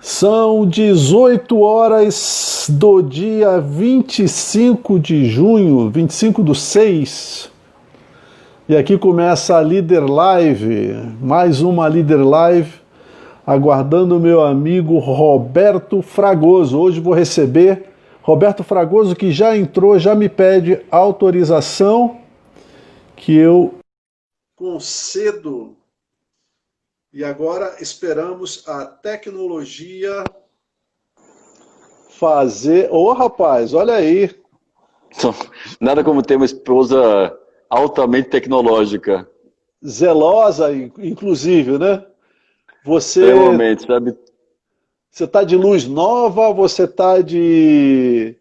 São 18 horas do dia 25 de junho, 25/6. E aqui começa a Líder Live, mais uma Líder Live, aguardando o meu amigo Roberto Fragoso. Hoje vou receber Roberto Fragoso, que já entrou, já me pede autorização, que eu concedo. E agora esperamos a tecnologia fazer... Ô, rapaz, olha aí. Nada como ter uma esposa altamente tecnológica. Zelosa, inclusive, né? Extremamente, sabe? Você tá de luz nova, você tá de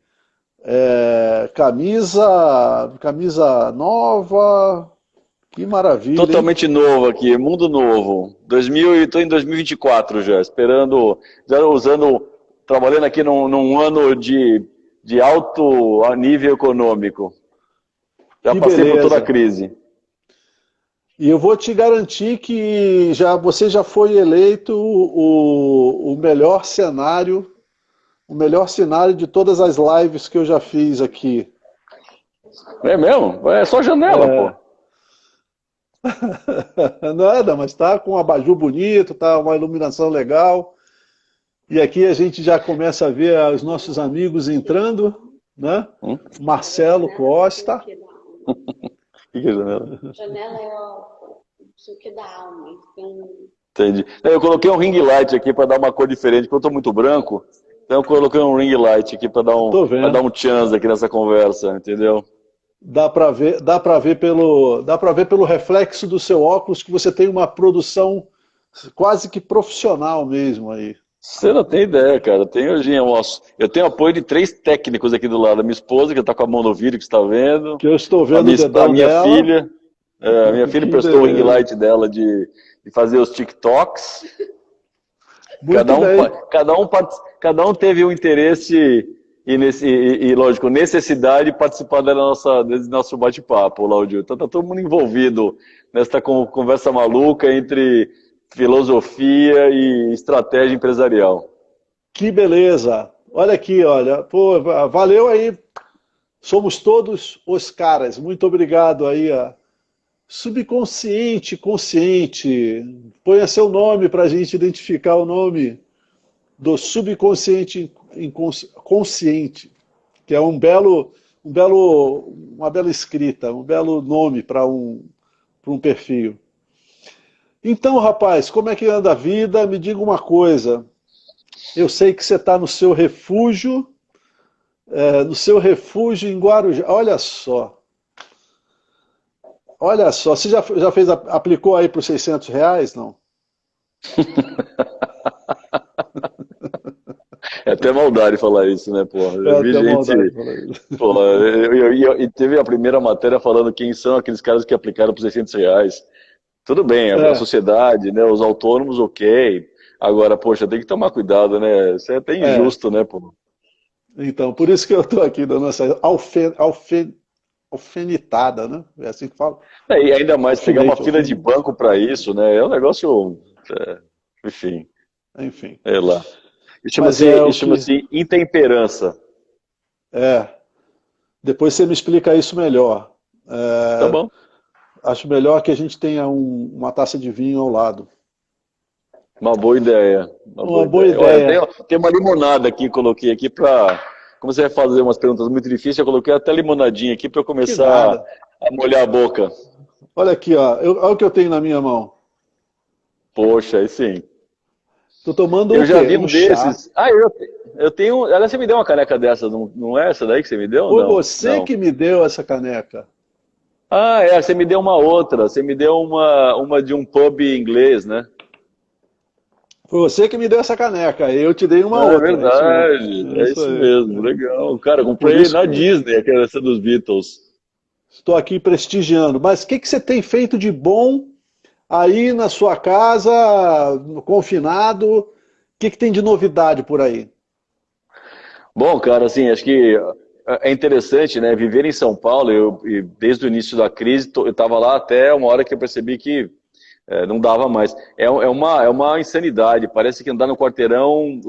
camisa nova. Que maravilha, hein? Totalmente novo aqui, mundo novo. Estou em 2024 já, esperando, trabalhando aqui num ano de alto nível econômico. Já Que passei por toda a beleza. crise. E eu vou te garantir que você já foi eleito o melhor cenário de todas as lives que eu já fiz aqui. É mesmo? É só janela, pô. Nada, mas tá com um abajur bonito, tá uma iluminação legal. E aqui a gente já começa a ver os nossos amigos entrando, né? Marcelo Costa. O que é janela? Janela é o suco da alma. Entendi. Eu coloquei um ring light aqui para dar uma cor diferente, porque eu estou muito branco. Então eu coloquei um ring light aqui para dar um chance aqui nessa conversa, entendeu? Dá para ver pelo reflexo do seu óculos que você tem uma produção quase que profissional mesmo aí. Você não tem ideia, cara. Eu tenho apoio de 3 técnicos aqui do lado. A minha esposa, que está com a mão no vídeo, que está vendo. Que eu estou vendo o dedão a minha dela. filha. A minha filha prestou o ring light dela de fazer os TikToks. Cada um teve um interesse e, lógico, necessidade de participar desse nosso bate-papo, Laudio. Então tá todo mundo envolvido nessa conversa maluca entre filosofia e estratégia empresarial. Que beleza! Olha aqui, olha. Pô, valeu aí. Somos todos os caras. Muito obrigado aí. Subconsciente, consciente. Ponha seu nome para a gente identificar o nome do subconsciente consciente, que é uma bela escrita, um belo nome para um perfil. Então, rapaz, como é que anda a vida? Me diga uma coisa. Eu sei que você está no seu refúgio em Guarujá. Olha só. Olha só, você já aplicou aí para os R$ 600, não? É até maldade falar isso, né, porra? Eu vi gente... Porra, e teve a primeira matéria falando quem são aqueles caras que aplicaram por R$ 600. Tudo bem, a sociedade, né, os autônomos, ok. Agora, poxa, tem que tomar cuidado, né? Isso é até injusto, né, pô? Então, por isso que eu estou aqui dando essa alfenetada, né? É assim que fala. E ainda mais pegar uma fila de banco para isso, né? É um negócio... enfim. Enfim. É lá. Isso chama-se intemperança. Depois você me explica isso melhor. Tá bom. Acho melhor que a gente tenha uma taça de vinho ao lado. Uma boa ideia. Uma boa ideia. Olha, tem uma limonada aqui, coloquei aqui para... Como você vai fazer umas perguntas muito difíceis, eu coloquei até limonadinha aqui para eu começar a molhar a boca. Olha aqui, ó. Olha o que eu tenho na minha mão. Poxa, aí sim. Tô tomando eu já vi um desses. Eu tenho. Aliás, você me deu uma caneca dessa, não é essa daí que você me deu? Foi você que me deu essa caneca. Você me deu uma outra. Você me deu uma de um pub inglês, né? Foi você que me deu essa caneca, eu te dei uma outra. É verdade, é isso mesmo, legal. Cara, eu comprei na Disney, aquela dos Beatles. Estou aqui prestigiando. Mas o que você tem feito de bom aí na sua casa, confinado? O que tem de novidade por aí? Bom, cara, assim, acho que é interessante, né? Viver em São Paulo, desde o início da crise, eu estava lá até uma hora que eu percebi que Não dava mais. É uma insanidade. Parece que andar no quarteirão,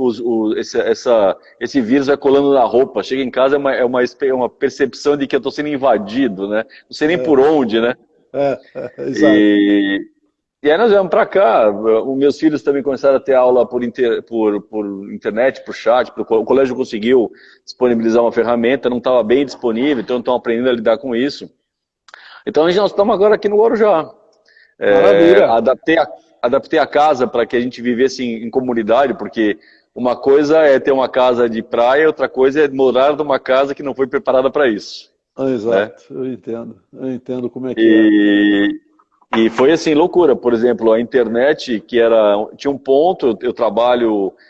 esse vírus vai colando na roupa. Chega em casa, é uma percepção de que eu estou sendo invadido, né? Não sei nem por onde, né? Exato. E aí nós viemos para cá. Os meus filhos também começaram a ter aula por internet, por chat. O colégio conseguiu disponibilizar uma ferramenta, não estava bem disponível, então estão aprendendo a lidar com isso. Então nós estamos agora aqui no Guarujá. Adaptei a casa para que a gente vivesse em comunidade, porque uma coisa é ter uma casa de praia, outra coisa é morar numa casa que não foi preparada para isso. Exato, né? Eu entendo como é que é. E foi assim, loucura. Por exemplo, a internet, tinha um ponto,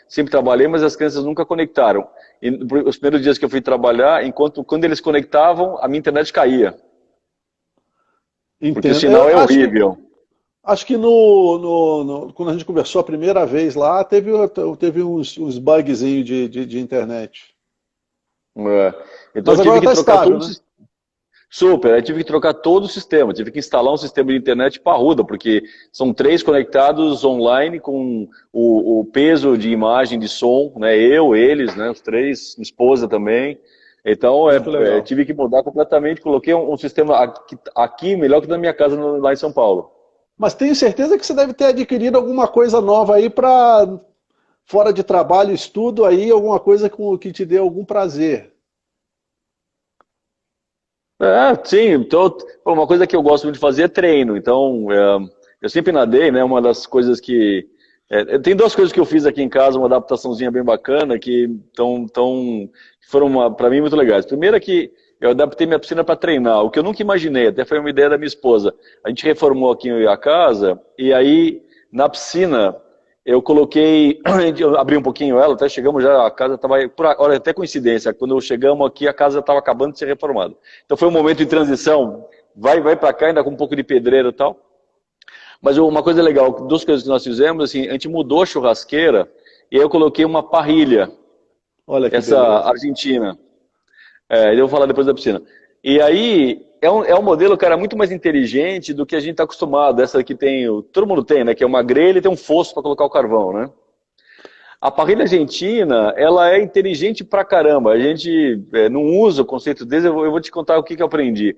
sempre trabalhei, mas as crianças nunca conectaram. E os primeiros dias que eu fui trabalhar, quando eles conectavam, a minha internet caía. Entendo. Porque o sinal é horrível. Acho que quando a gente conversou a primeira vez lá, teve uns bugzinhos de internet. Então mas eu tive agora que está trocar estável, tudo. né? Super, aí tive que trocar todo o sistema, tive que instalar um sistema de internet parruda, porque são 3 conectados online com o peso de imagem, de som, né? Eles, né? Os 3, minha esposa também. Então tive que mudar completamente, coloquei um sistema aqui melhor que na minha casa lá em São Paulo. Mas tenho certeza que você deve ter adquirido alguma coisa nova aí para fora de trabalho, estudo aí, alguma coisa que te dê algum prazer. Sim, então, uma coisa que eu gosto muito de fazer é treino, então eu sempre nadei, né, uma das coisas que... tem 2 coisas que eu fiz aqui em casa, uma adaptaçãozinha bem bacana, que foram para mim muito legais. Primeiro é que eu adaptei minha piscina para treinar, o que eu nunca imaginei, até foi uma ideia da minha esposa. A gente reformou aqui a casa, e aí na piscina... eu abri um pouquinho ela, até chegamos já, a casa estava, olha, até coincidência, quando chegamos aqui a casa estava acabando de ser reformada. Então foi um momento de transição, vai para cá, ainda com um pouco de pedreira e tal. Mas uma coisa legal, 2 coisas que nós fizemos, assim, a gente mudou a churrasqueira, e aí eu coloquei uma parrilha, olha que essa beleza. argentina. Eu vou falar depois da piscina. E aí... É um modelo, cara, muito mais inteligente do que a gente está acostumado. Essa aqui todo mundo tem, né? Que é uma grelha e tem um fosso para colocar o carvão, né? A parrilha argentina, ela é inteligente pra caramba. A gente não usa o conceito desse, eu vou te contar o que eu aprendi.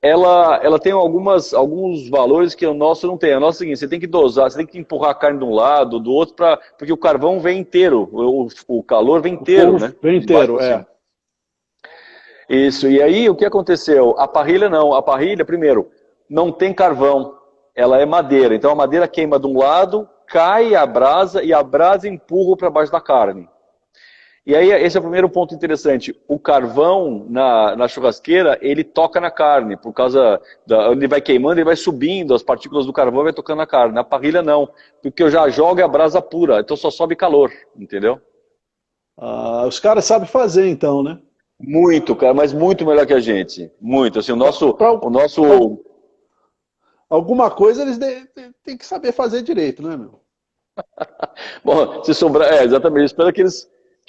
Ela tem alguns valores que o nosso não tem. A nossa é o seguinte, você tem que dosar, você tem que empurrar a carne de um lado, do outro, porque o carvão vem inteiro, o calor vem inteiro, né? Vem inteiro, Isso, e aí o que aconteceu? A parrilha não, a parrilha, primeiro, não tem carvão, ela é madeira, então a madeira queima de um lado, cai a brasa e a brasa empurra para baixo da carne. E aí esse é o primeiro ponto interessante, o carvão na churrasqueira, ele toca na carne, por causa, onde ele vai queimando, ele vai subindo, as partículas do carvão vai tocando na carne, na parrilha não, porque eu já jogo a brasa pura, então só sobe calor, entendeu? Os caras sabem fazer então, né? Muito, cara, mas muito melhor que a gente. Muito, assim, o nosso... Alguma coisa eles têm que saber fazer direito, né, meu? Bom, se sobrar... exatamente, espero que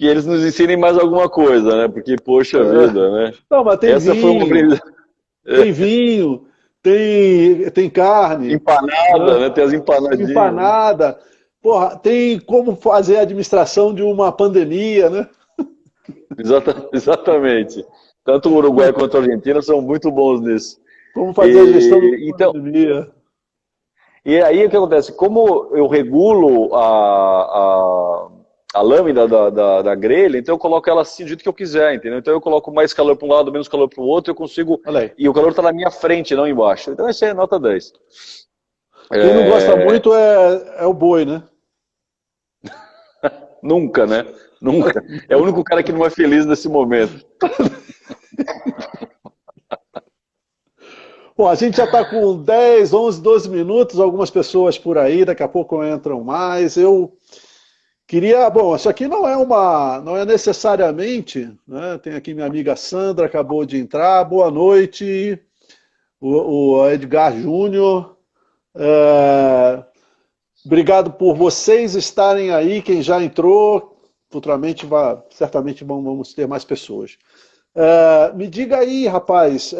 eles nos ensinem mais alguma coisa, né? Porque, poxa vida, né? Não, mas tem Essa vinho, foi uma... tem vinho, tem carne. Empanada, né? Tem as empanadinhas. Empanada. Porra, tem como fazer a administração de uma pandemia, né? Exatamente. Tanto o Uruguai quanto a Argentina são muito bons nisso. Como fazer a gestão da pandemia. E aí o que acontece? Como eu regulo a lâmina da grelha, então eu coloco ela assim do jeito que eu quiser, entendeu? Então eu coloco mais calor para um lado, menos calor para o outro, eu consigo... E o calor está na minha frente, não embaixo. Então essa é nota 10. Quem não gosta muito é o boi, né? Nunca, né? Nunca. É o único cara que não é feliz nesse momento. Bom, a gente já está com 10, 11, 12 minutos, algumas pessoas por aí, daqui a pouco entram mais. Eu queria... Bom, isso aqui não é necessariamente... Né? Tem aqui minha amiga Sandra, acabou de entrar. Boa noite. O Edgar Júnior. Obrigado por vocês estarem aí, quem já entrou. Futuramente, certamente vamos ter mais pessoas. Me diga aí, rapaz,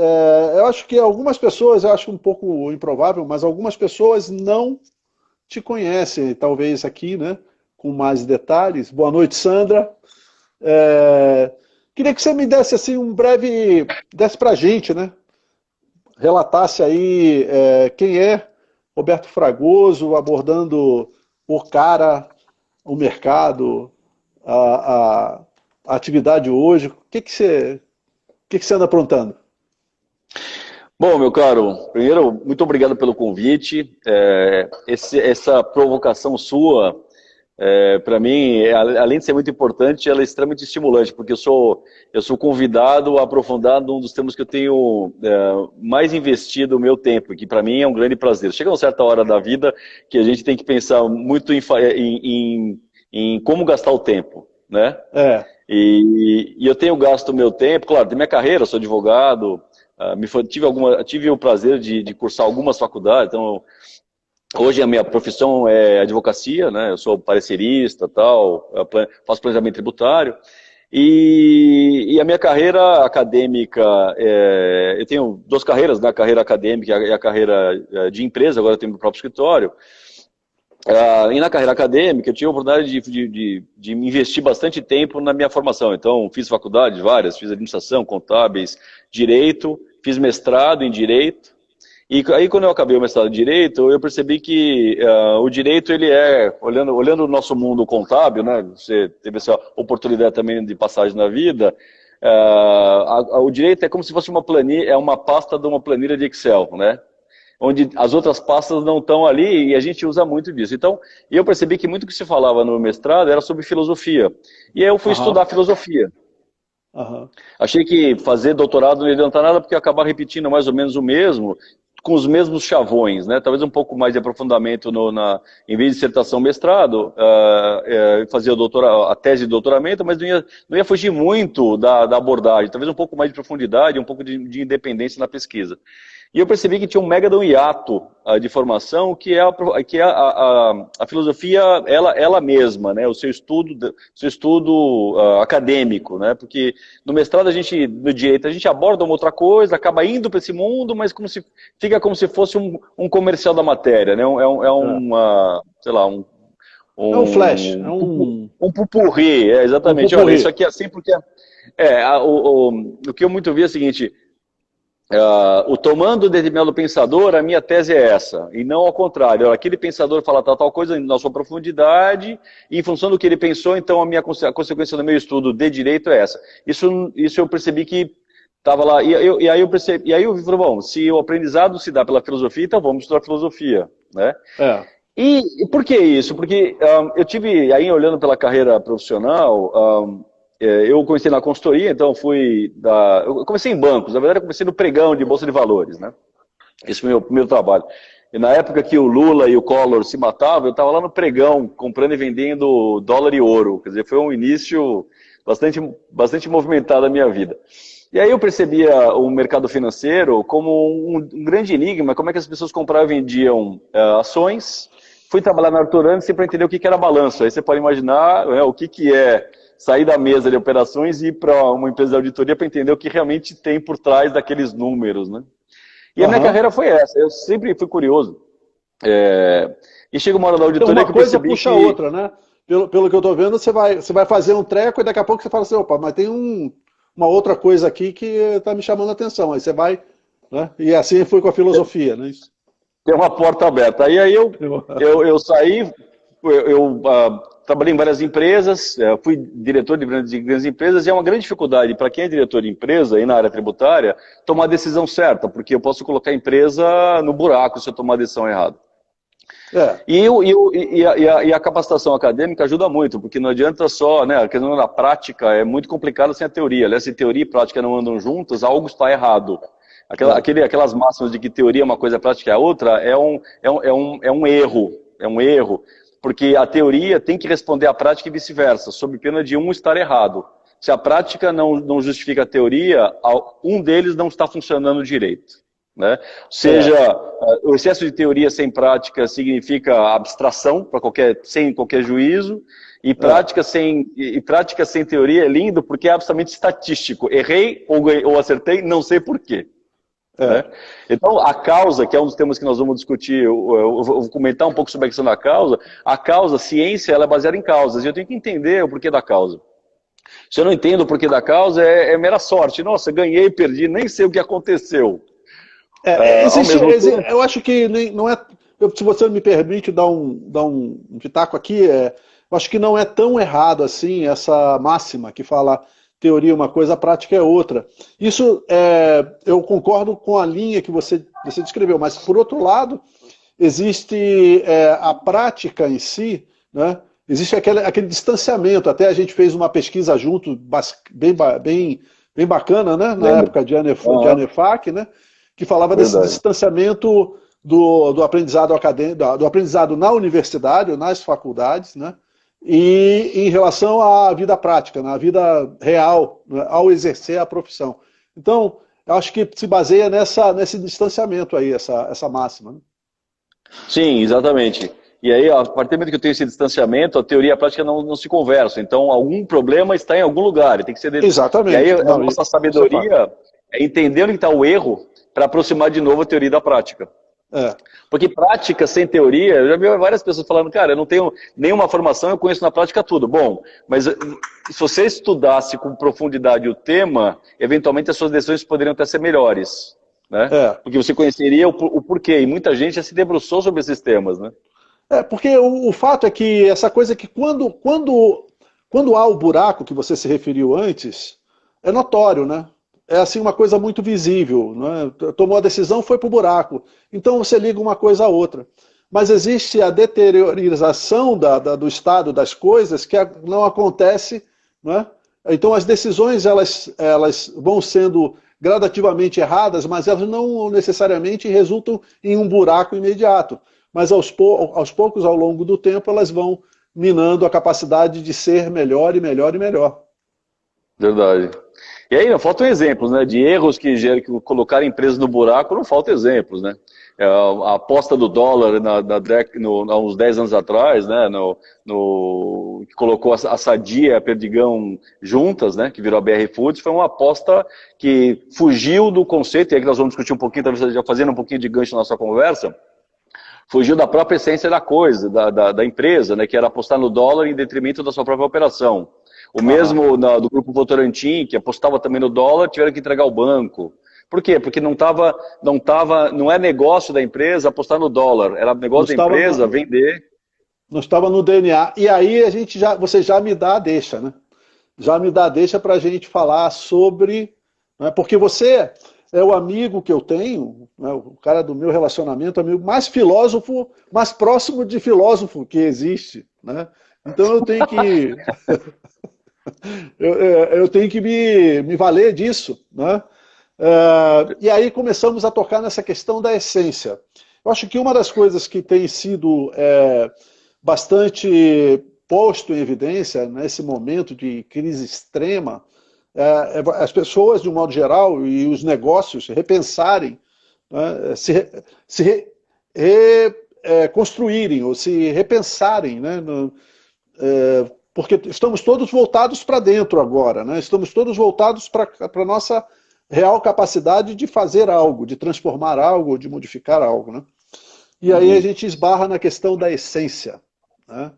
eu acho que algumas pessoas, eu acho um pouco improvável, mas algumas pessoas não te conhecem, talvez aqui, né, com mais detalhes. Boa noite, Sandra. Queria que você me desse assim um breve, desse pra gente, né, relatasse aí quem é Roberto Fragoso, abordando o cara, o mercado, a atividade hoje. O que você anda aprontando? Bom, meu caro, primeiro, muito obrigado pelo convite. Essa provocação sua, para mim, além de ser muito importante, ela é extremamente estimulante, porque eu sou convidado a aprofundar num dos temas que eu tenho mais investido o meu tempo, que para mim é um grande prazer. Chega uma certa hora da vida que a gente tem que pensar muito em como gastar o tempo, né? E eu tenho gasto o meu tempo, claro, tem minha carreira, sou advogado, tive o prazer de cursar algumas faculdades, então hoje a minha profissão é advocacia, né? Eu sou parecerista, tal, faço planejamento tributário. E a minha carreira acadêmica, eu tenho duas carreiras, né? A carreira acadêmica e a carreira de empresa, agora eu tenho meu próprio escritório. E na carreira acadêmica eu tive a oportunidade de investir bastante tempo na minha formação. Então fiz faculdades várias, fiz administração, contábeis, direito, fiz mestrado em direito. E aí quando eu acabei o mestrado em direito, eu percebi que o direito, ele olhando o nosso mundo contábil, né, você teve essa oportunidade também de passagem na vida, o direito é como se fosse uma planilha, é uma pasta de uma planilha de Excel, né? Onde as outras pastas não estão ali e a gente usa muito disso. Então, eu percebi que muito que se falava no mestrado era sobre filosofia. E aí eu fui estudar filosofia. Achei que fazer doutorado não ia adiantar nada porque ia acabar repetindo mais ou menos o mesmo, com os mesmos chavões, né? Talvez um pouco mais de aprofundamento em vez de dissertação, mestrado, fazer a tese de doutoramento, mas não ia fugir muito da abordagem, talvez um pouco mais de profundidade, um pouco de independência na pesquisa. E eu percebi que tinha um mega de um hiato de formação, que é a filosofia ela mesma, né? O seu estudo acadêmico, né? Porque no mestrado no direito a gente aborda uma outra coisa, acaba indo para esse mundo, mas fica como se fosse um comercial da matéria, né? Sei lá, é um flash, um pupurri, exatamente. Olha, isso aqui é assim porque o que eu muito vi é o seguinte: tomando determinado pensador, a minha tese é essa, e não ao contrário. Aquele pensador fala tal coisa na sua profundidade, e em função do que ele pensou, então a consequência do meu estudo de direito é essa. Isso eu percebi que estava lá, e aí eu falei, bom, se o aprendizado se dá pela filosofia, então vamos estudar filosofia, né? E por que isso? Porque eu tive, aí olhando pela carreira profissional, eu comecei na consultoria, então eu comecei em bancos, na verdade eu comecei no pregão de Bolsa de Valores, né? Esse foi o meu primeiro trabalho. E na época que o Lula e o Collor se matavam, eu estava lá no pregão, comprando e vendendo dólar e ouro. Quer dizer, foi um início bastante movimentado da minha vida. E aí eu percebia o mercado financeiro como um grande enigma, como é que as pessoas compravam e vendiam ações. Fui trabalhar na Arthur Andersen para entender o que era balanço. Aí você pode imaginar o que é sair da mesa de operações e ir para uma empresa de auditoria para entender o que realmente tem por trás daqueles números, né? E a minha carreira foi essa, eu sempre fui curioso. E chega uma hora da auditoria então, uma coisa puxa a outra, né? Pelo que eu estou vendo, você vai fazer um treco e daqui a pouco você fala assim, opa, mas tem uma outra coisa aqui que está me chamando a atenção. Aí você vai, né? E assim foi com a filosofia, né? Tem uma porta aberta. Aí eu saí, trabalhei em várias empresas, fui diretor de grandes empresas, e é uma grande dificuldade para quem é diretor de empresa e na área tributária tomar a decisão certa, porque eu posso colocar a empresa no buraco se eu tomar a decisão errada. E a capacitação acadêmica ajuda muito, porque não adianta só, né, a questão da prática é muito complicada sem a teoria. Aliás, se teoria e prática não andam juntas, algo está errado. Aquelas máximas de que teoria é uma coisa, prática é outra, é um erro. Porque a teoria tem que responder à prática e vice-versa, sob pena de um estar errado. Se a prática não justifica a teoria, um deles não está funcionando direito, né? Ou seja, o excesso de teoria sem prática significa abstração sem qualquer juízo, e prática sem teoria é lindo porque é absolutamente estatístico. Errei ou acertei, não sei porquê. Né? Então, a causa, que é um dos temas que nós vamos discutir, eu vou comentar um pouco sobre a questão da causa. A ciência, ela é baseada em causas, e eu tenho que entender o porquê da causa. Se eu não entendo o porquê da causa, é mera sorte. Nossa, ganhei, perdi, nem sei o que aconteceu. Eu acho que não é... Se você me permite dar um pitaco aqui, eu acho que não é tão errado assim essa máxima que fala teoria é uma coisa, a prática é outra. Isso, eu concordo com a linha que você descreveu, mas por outro lado, existe a prática em si, né? Existe aquele distanciamento. Até a gente fez uma pesquisa junto, bem bacana, né? Na época de ANEFAC, né? Que falava desse distanciamento do aprendizado acadêmico, do aprendizado na universidade, ou nas faculdades, né? E em relação à vida prática, na vida real, né, ao exercer a profissão. Então, eu acho que se baseia nesse distanciamento aí, essa máxima. Né? Sim, exatamente. E aí, a partir do momento que eu tenho esse distanciamento, a teoria e a prática não se conversam. Então, algum problema está em algum lugar. Tem que ser Exatamente. E aí, a nossa sabedoria é entender onde está o erro para aproximar de novo a teoria da prática. Porque prática sem teoria, eu já vi várias pessoas falando, cara, eu não tenho nenhuma formação, eu conheço na prática tudo. Bom, mas se você estudasse com profundidade o tema, eventualmente as suas decisões poderiam até ser melhores, né? Porque você conheceria o porquê, e muita gente já se debruçou sobre esses temas, né? Porque o fato é que essa coisa que quando há o buraco que você se referiu antes, é notório, né? É assim uma coisa muito visível, né? Tomou a decisão, foi para o buraco. Então você liga uma coisa à outra. Mas existe a deteriorização do estado das coisas que não acontece, né? Então as decisões elas vão sendo gradativamente erradas, mas elas não necessariamente resultam em um buraco imediato. Mas aos poucos, ao longo do tempo, elas vão minando a capacidade de ser melhor e melhor e melhor. Verdade. E aí não faltam exemplos, né, de erros que colocaram empresas no buraco, não faltam exemplos, né? A aposta do dólar há uns 10 anos atrás, né, que colocou a Sadia e a Perdigão juntas, né, que virou a BR Foods, foi uma aposta que fugiu do conceito, e aí que nós vamos discutir um pouquinho, talvez já fazendo um pouquinho de gancho na nossa conversa, fugiu da própria essência da coisa, da empresa, né, que era apostar no dólar em detrimento da sua própria operação. O mesmo do Grupo Votorantim, que apostava também no dólar, tiveram que entregar o banco. Por quê? Porque não é negócio da empresa apostar no dólar, era negócio da empresa vender. Não estava no DNA. E aí você já me dá a deixa, né? Já me dá a deixa para a gente falar sobre... Né, porque você é o amigo que eu tenho, né, o cara do meu relacionamento, amigo mais filósofo, mais próximo de filósofo que existe, né? Então eu tenho que... eu tenho que me valer disso, né? E aí começamos a tocar nessa questão da essência. Eu acho que uma das coisas que tem sido bastante posto em evidência nesse momento de crise extrema as pessoas, de um modo geral, e os negócios repensarem, né, construírem ou se repensarem, né, porque estamos todos voltados para dentro agora, né? Estamos todos voltados para a nossa real capacidade de fazer algo, de transformar algo, de modificar algo, né? E aí a gente esbarra na questão da essência, né?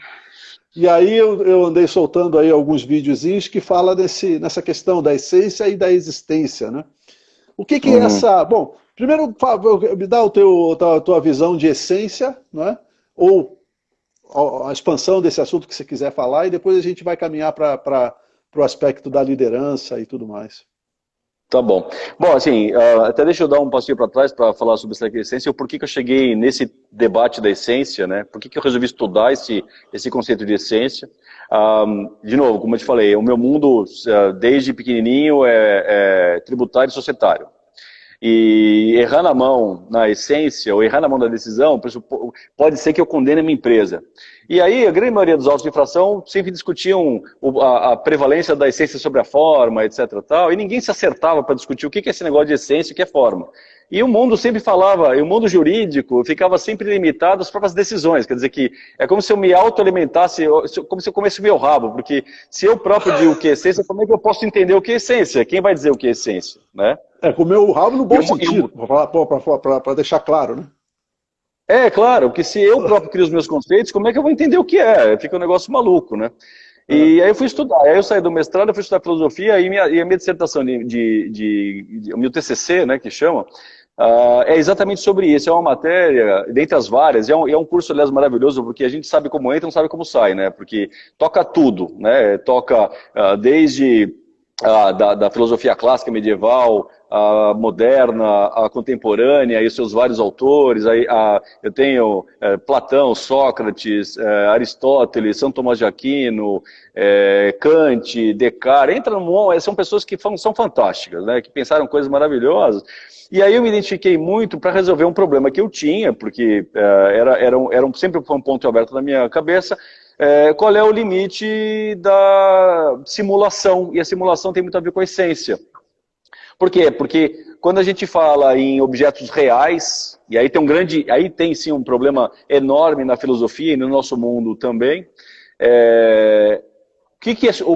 E aí eu andei soltando aí alguns videozinhos que falam nessa questão da essência e da existência, né? O que é essa... Bom, primeiro me dá a tua visão de essência, né? Ou a expansão desse assunto que você quiser falar, e depois a gente vai caminhar para o aspecto da liderança e tudo mais. Tá bom. Bom, assim, até deixa eu dar um passinho para trás para falar sobre essa essência e o porquê que eu cheguei nesse debate da essência, né? Por que eu resolvi estudar esse conceito de essência. De novo, como eu te falei, o meu mundo, desde pequenininho, é tributário e societário. E errar na mão na essência, ou errar na mão da decisão, pode ser que eu condene a minha empresa. E aí, a grande maioria dos autos de infração sempre discutiam a prevalência da essência sobre a forma, etc. Tal, e ninguém se acertava para discutir o que é esse negócio de essência e o que é forma. E o mundo sempre falava, e o mundo jurídico ficava sempre limitado às próprias decisões. Quer dizer que é como se eu me autoalimentasse, como se eu comesse o meu rabo, porque se eu próprio digo o que é essência, como é que eu posso entender o que é essência? Quem vai dizer o que é essência? Né? Comer o rabo no bom sentido, para deixar claro, né? Claro, porque se eu próprio crio os meus conceitos, como é que eu vou entender o que é? Fica um negócio maluco, né? E aí eu fui estudar, aí eu saí do mestrado, eu fui estudar filosofia, e a minha dissertação o meu TCC, né, que chama, é exatamente sobre isso. É uma matéria, dentre as várias, é um curso, aliás, maravilhoso, porque a gente sabe como entra, não sabe como sai, né? Porque toca tudo, né? Toca desde da filosofia clássica medieval, a moderna, a contemporânea, e os seus vários autores. Aí, eu tenho Platão, Sócrates, Aristóteles, São Tomás de Aquino, Kant, Descartes. Entra no mundo, são pessoas que são fantásticas, né? Que pensaram coisas maravilhosas. E aí eu me identifiquei muito para resolver um problema que eu tinha, porque sempre foi um ponto aberto na minha cabeça. Qual é o limite da simulação? E a simulação tem muito a ver com a essência. Por quê? Porque quando a gente fala em objetos reais, e aí tem sim um problema enorme na filosofia e no nosso mundo também,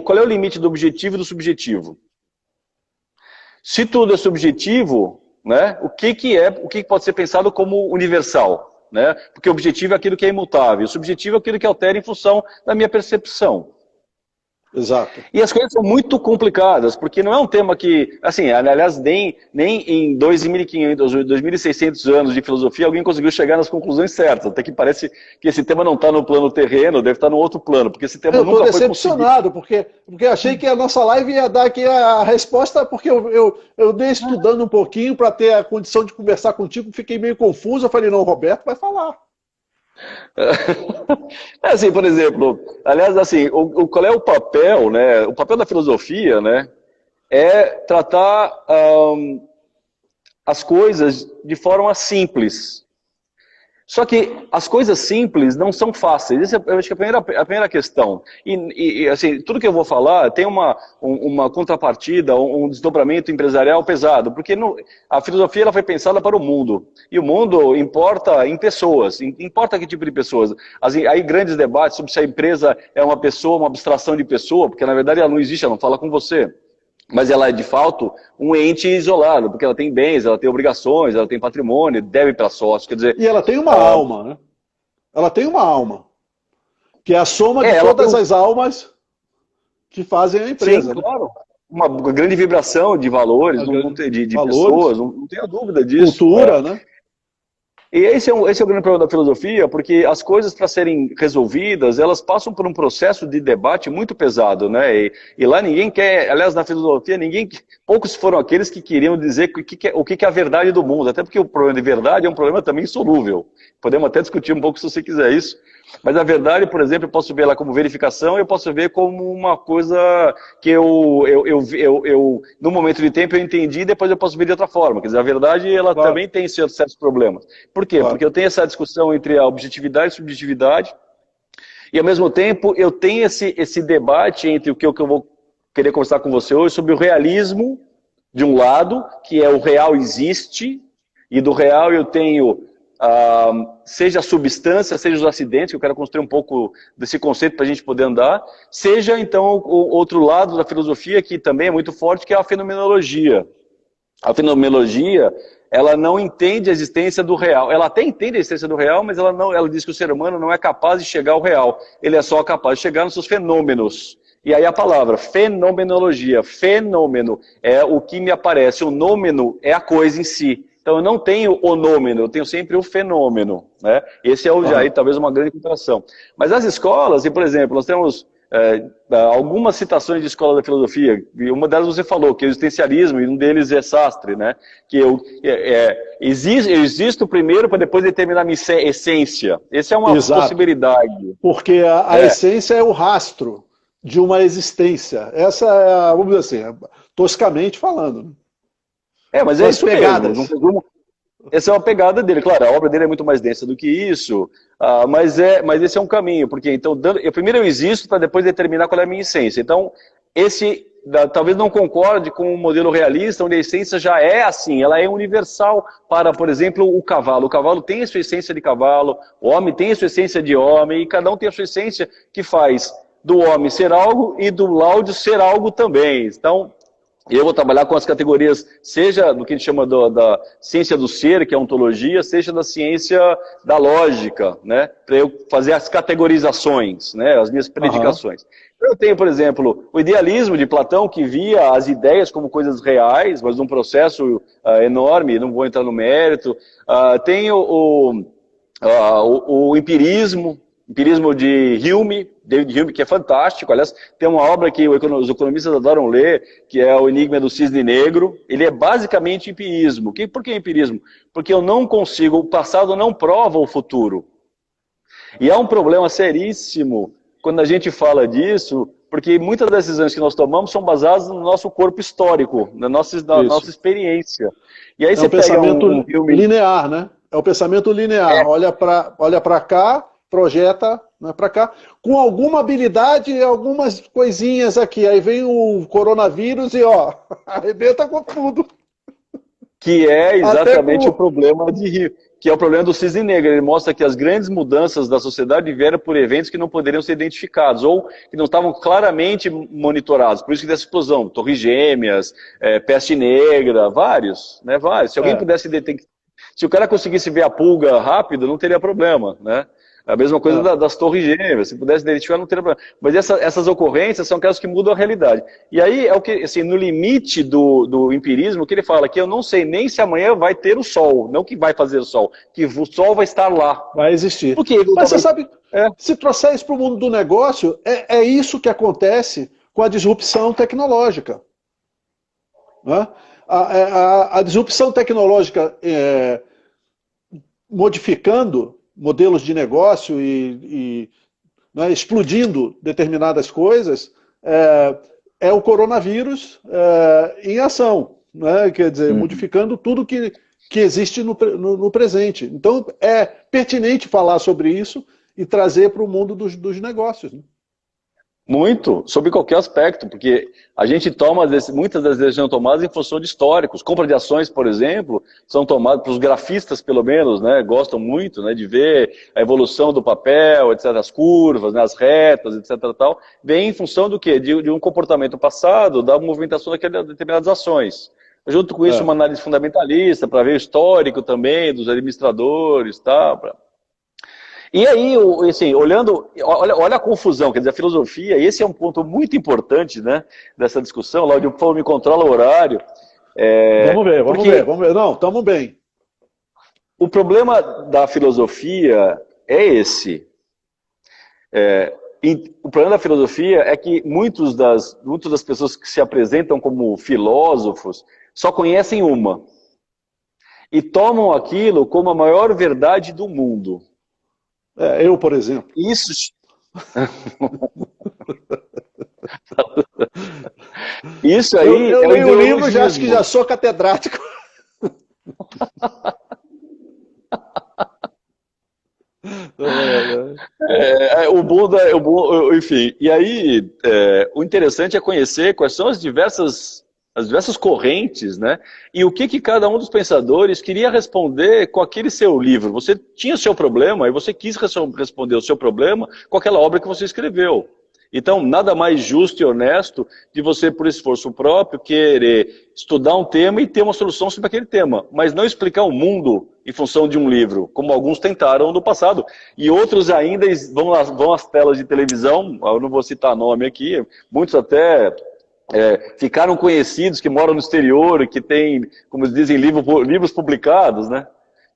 qual é o limite do objetivo e do subjetivo? Se tudo é subjetivo, né, o que pode ser pensado como universal? Né? Porque o objetivo é aquilo que é imutável, o subjetivo é aquilo que altera em função da minha percepção. Exato. E as coisas são muito complicadas, porque não é um tema que, assim, aliás, nem em 2.500, 2.600 anos de filosofia alguém conseguiu chegar nas conclusões certas. Até que parece que esse tema não está no plano terreno, deve estar no outro plano, porque esse tema nunca foi possível. Eu estou decepcionado, porque achei que a nossa live ia dar aqui a resposta, porque eu dei estudando um pouquinho para ter a condição de conversar contigo, fiquei meio confuso, eu falei, não, o Roberto vai falar. Assim, por exemplo, aliás, assim, qual é o papel, né? O papel da filosofia, né? É tratar as coisas de forma simples. Só que as coisas simples não são fáceis. Essa eu acho que é a primeira questão. E assim, tudo que eu vou falar tem uma contrapartida, um desdobramento empresarial pesado, porque a filosofia ela foi pensada para o mundo. E o mundo importa em pessoas, importa que tipo de pessoas. Aí grandes debates sobre se a empresa é uma pessoa, uma abstração de pessoa, porque na verdade ela não existe, ela não fala com você. Mas ela é, de fato, um ente isolado, porque ela tem bens, ela tem obrigações, ela tem patrimônio, deve para sócios, quer dizer... E ela tem uma alma, né? Ela tem uma alma, que é a soma de todas as almas que fazem a empresa. Sim, claro. Uma grande vibração de valores, de pessoas, não tenho dúvida disso. Cultura, né? E esse é o grande problema da filosofia, porque as coisas, para serem resolvidas, elas passam por um processo de debate muito pesado, né? E lá ninguém quer, aliás, na filosofia, poucos foram aqueles que queriam dizer o que é a verdade do mundo, até porque o problema de verdade é um problema também insolúvel. Podemos até discutir um pouco se você quiser isso. Mas a verdade, por exemplo, eu posso ver ela como verificação, eu posso ver como uma coisa que no momento de tempo eu entendi e depois eu posso ver de outra forma. Quer dizer, a verdade ela também tem certos problemas. Por quê? Porque eu tenho essa discussão entre a objetividade e subjetividade e ao mesmo tempo eu tenho esse debate entre o que eu vou querer conversar com você hoje sobre o realismo, de um lado, que é o real existe, e do real eu tenho... seja a substância, seja os acidentes, que eu quero construir um pouco desse conceito para a gente poder andar, seja então o outro lado da filosofia que também é muito forte, que é a fenomenologia. A fenomenologia, ela não entende a existência do real. Ela até entende a existência do real, mas ela diz que o ser humano não é capaz de chegar ao real. Ele é só capaz de chegar nos seus fenômenos. E aí a palavra fenomenologia, fenômeno é o que me aparece, o nômeno é a coisa em si. Então eu não tenho o nômeno, eu tenho sempre o fenômeno, né? Esse é aí talvez uma grande comparação. Mas as escolas, e por exemplo, nós temos algumas citações de escola da filosofia, e uma delas você falou, que é o existencialismo, e um deles é Sartre, né? Que eu existo primeiro para depois determinar minha essência. Essa é uma possibilidade. Porque a essência é o rastro de uma existência. Essa é, vamos dizer assim, toscamente falando, né? Mas é isso mesmo. Essa é uma pegada dele. Claro, a obra dele é muito mais densa do que isso, mas esse é um caminho, porque então, primeiro eu existo para depois determinar qual é a minha essência. Então, esse talvez não concorde com o modelo realista, onde a essência já é assim, ela é universal para, por exemplo, o cavalo. O cavalo tem a sua essência de cavalo, o homem tem a sua essência de homem, e cada um tem a sua essência que faz do homem ser algo e do Láudio ser algo também. Então, eu vou trabalhar com as categorias, seja do que a gente chama da ciência do ser, que é a ontologia, seja da ciência da lógica, né? Para eu fazer as categorizações, né? As minhas predicações. Eu tenho, por exemplo, o idealismo de Platão, que via as ideias como coisas reais, mas num processo enorme, não vou entrar no mérito. Tenho o empirismo de Hume, David Hume, que é fantástico. Aliás, tem uma obra que os economistas adoram ler, que é O Enigma do Cisne Negro. Ele é basicamente empirismo. Por que empirismo? Porque eu não consigo, o passado não prova o futuro. E é um problema seríssimo quando a gente fala disso, porque muitas das decisões que nós tomamos são baseadas no nosso corpo histórico, na nossa experiência. E aí você pega pensamento linear, né? É o pensamento linear. Olha para cá, projeta, né, para cá, com alguma habilidade e algumas coisinhas aqui. Aí vem o coronavírus e arrebenta com tudo. Que é exatamente o problema que é o problema do cisne negro. Ele mostra que as grandes mudanças da sociedade vieram por eventos que não poderiam ser identificados ou que não estavam claramente monitorados. Por isso que dessa explosão, Torres Gêmeas, peste negra, vários, né? Vários. Se alguém pudesse detectar, se o cara conseguisse ver a pulga rápido, não teria problema, né? A mesma coisa das Torres Gêmeas, se pudesse identificar, não teria problema. Mas essas ocorrências são aquelas que mudam a realidade. E aí, é o que, assim, no limite do empirismo, que ele fala que eu não sei nem se amanhã vai ter o sol, não que vai fazer o sol, que o sol vai estar lá. Vai existir. Mas você sabe, se trouxer isso para o mundo do negócio, é isso que acontece com a disrupção tecnológica. Né? A disrupção tecnológica modificando modelos de negócio né, explodindo determinadas coisas, é o coronavírus em ação, né? Quer dizer, modificando tudo que existe no presente. Então, é pertinente falar sobre isso e trazer para o mundo dos negócios. Né? Muito, sobre qualquer aspecto, porque a gente toma muitas das decisões tomadas em função de históricos. Compra de ações, por exemplo, são tomadas, para os grafistas pelo menos, né, gostam muito, né, de ver a evolução do papel, etc., as curvas, né, as retas, etc., tal, vem em função do quê? De um comportamento passado, da movimentação daquelas determinadas ações. Junto com isso, uma análise fundamentalista, para ver o histórico também dos administradores, tal, E aí, assim, olha a confusão, quer dizer, a filosofia, e esse é um ponto muito importante, né, dessa discussão. Lá o me controla o horário. Vamos ver. Não, estamos bem. O problema da filosofia é esse. O problema da filosofia é que muitas das pessoas que se apresentam como filósofos só conhecem uma. E tomam aquilo como a maior verdade do mundo. Eu, por exemplo. Isso. Isso aí. Eu leio o livro e acho que já sou catedrático. Enfim. E aí, o interessante é conhecer quais são as diversas correntes, né? E o que cada um dos pensadores queria responder com aquele seu livro. Você tinha o seu problema e você quis responder o seu problema com aquela obra que você escreveu. Então, nada mais justo e honesto de você, por esforço próprio, querer estudar um tema e ter uma solução sobre aquele tema, mas não explicar o mundo em função de um livro, como alguns tentaram no passado. E outros ainda vão às telas de televisão, eu não vou citar nome aqui, muitos até ficaram conhecidos, que moram no exterior, que têm, como dizem, livros publicados, né?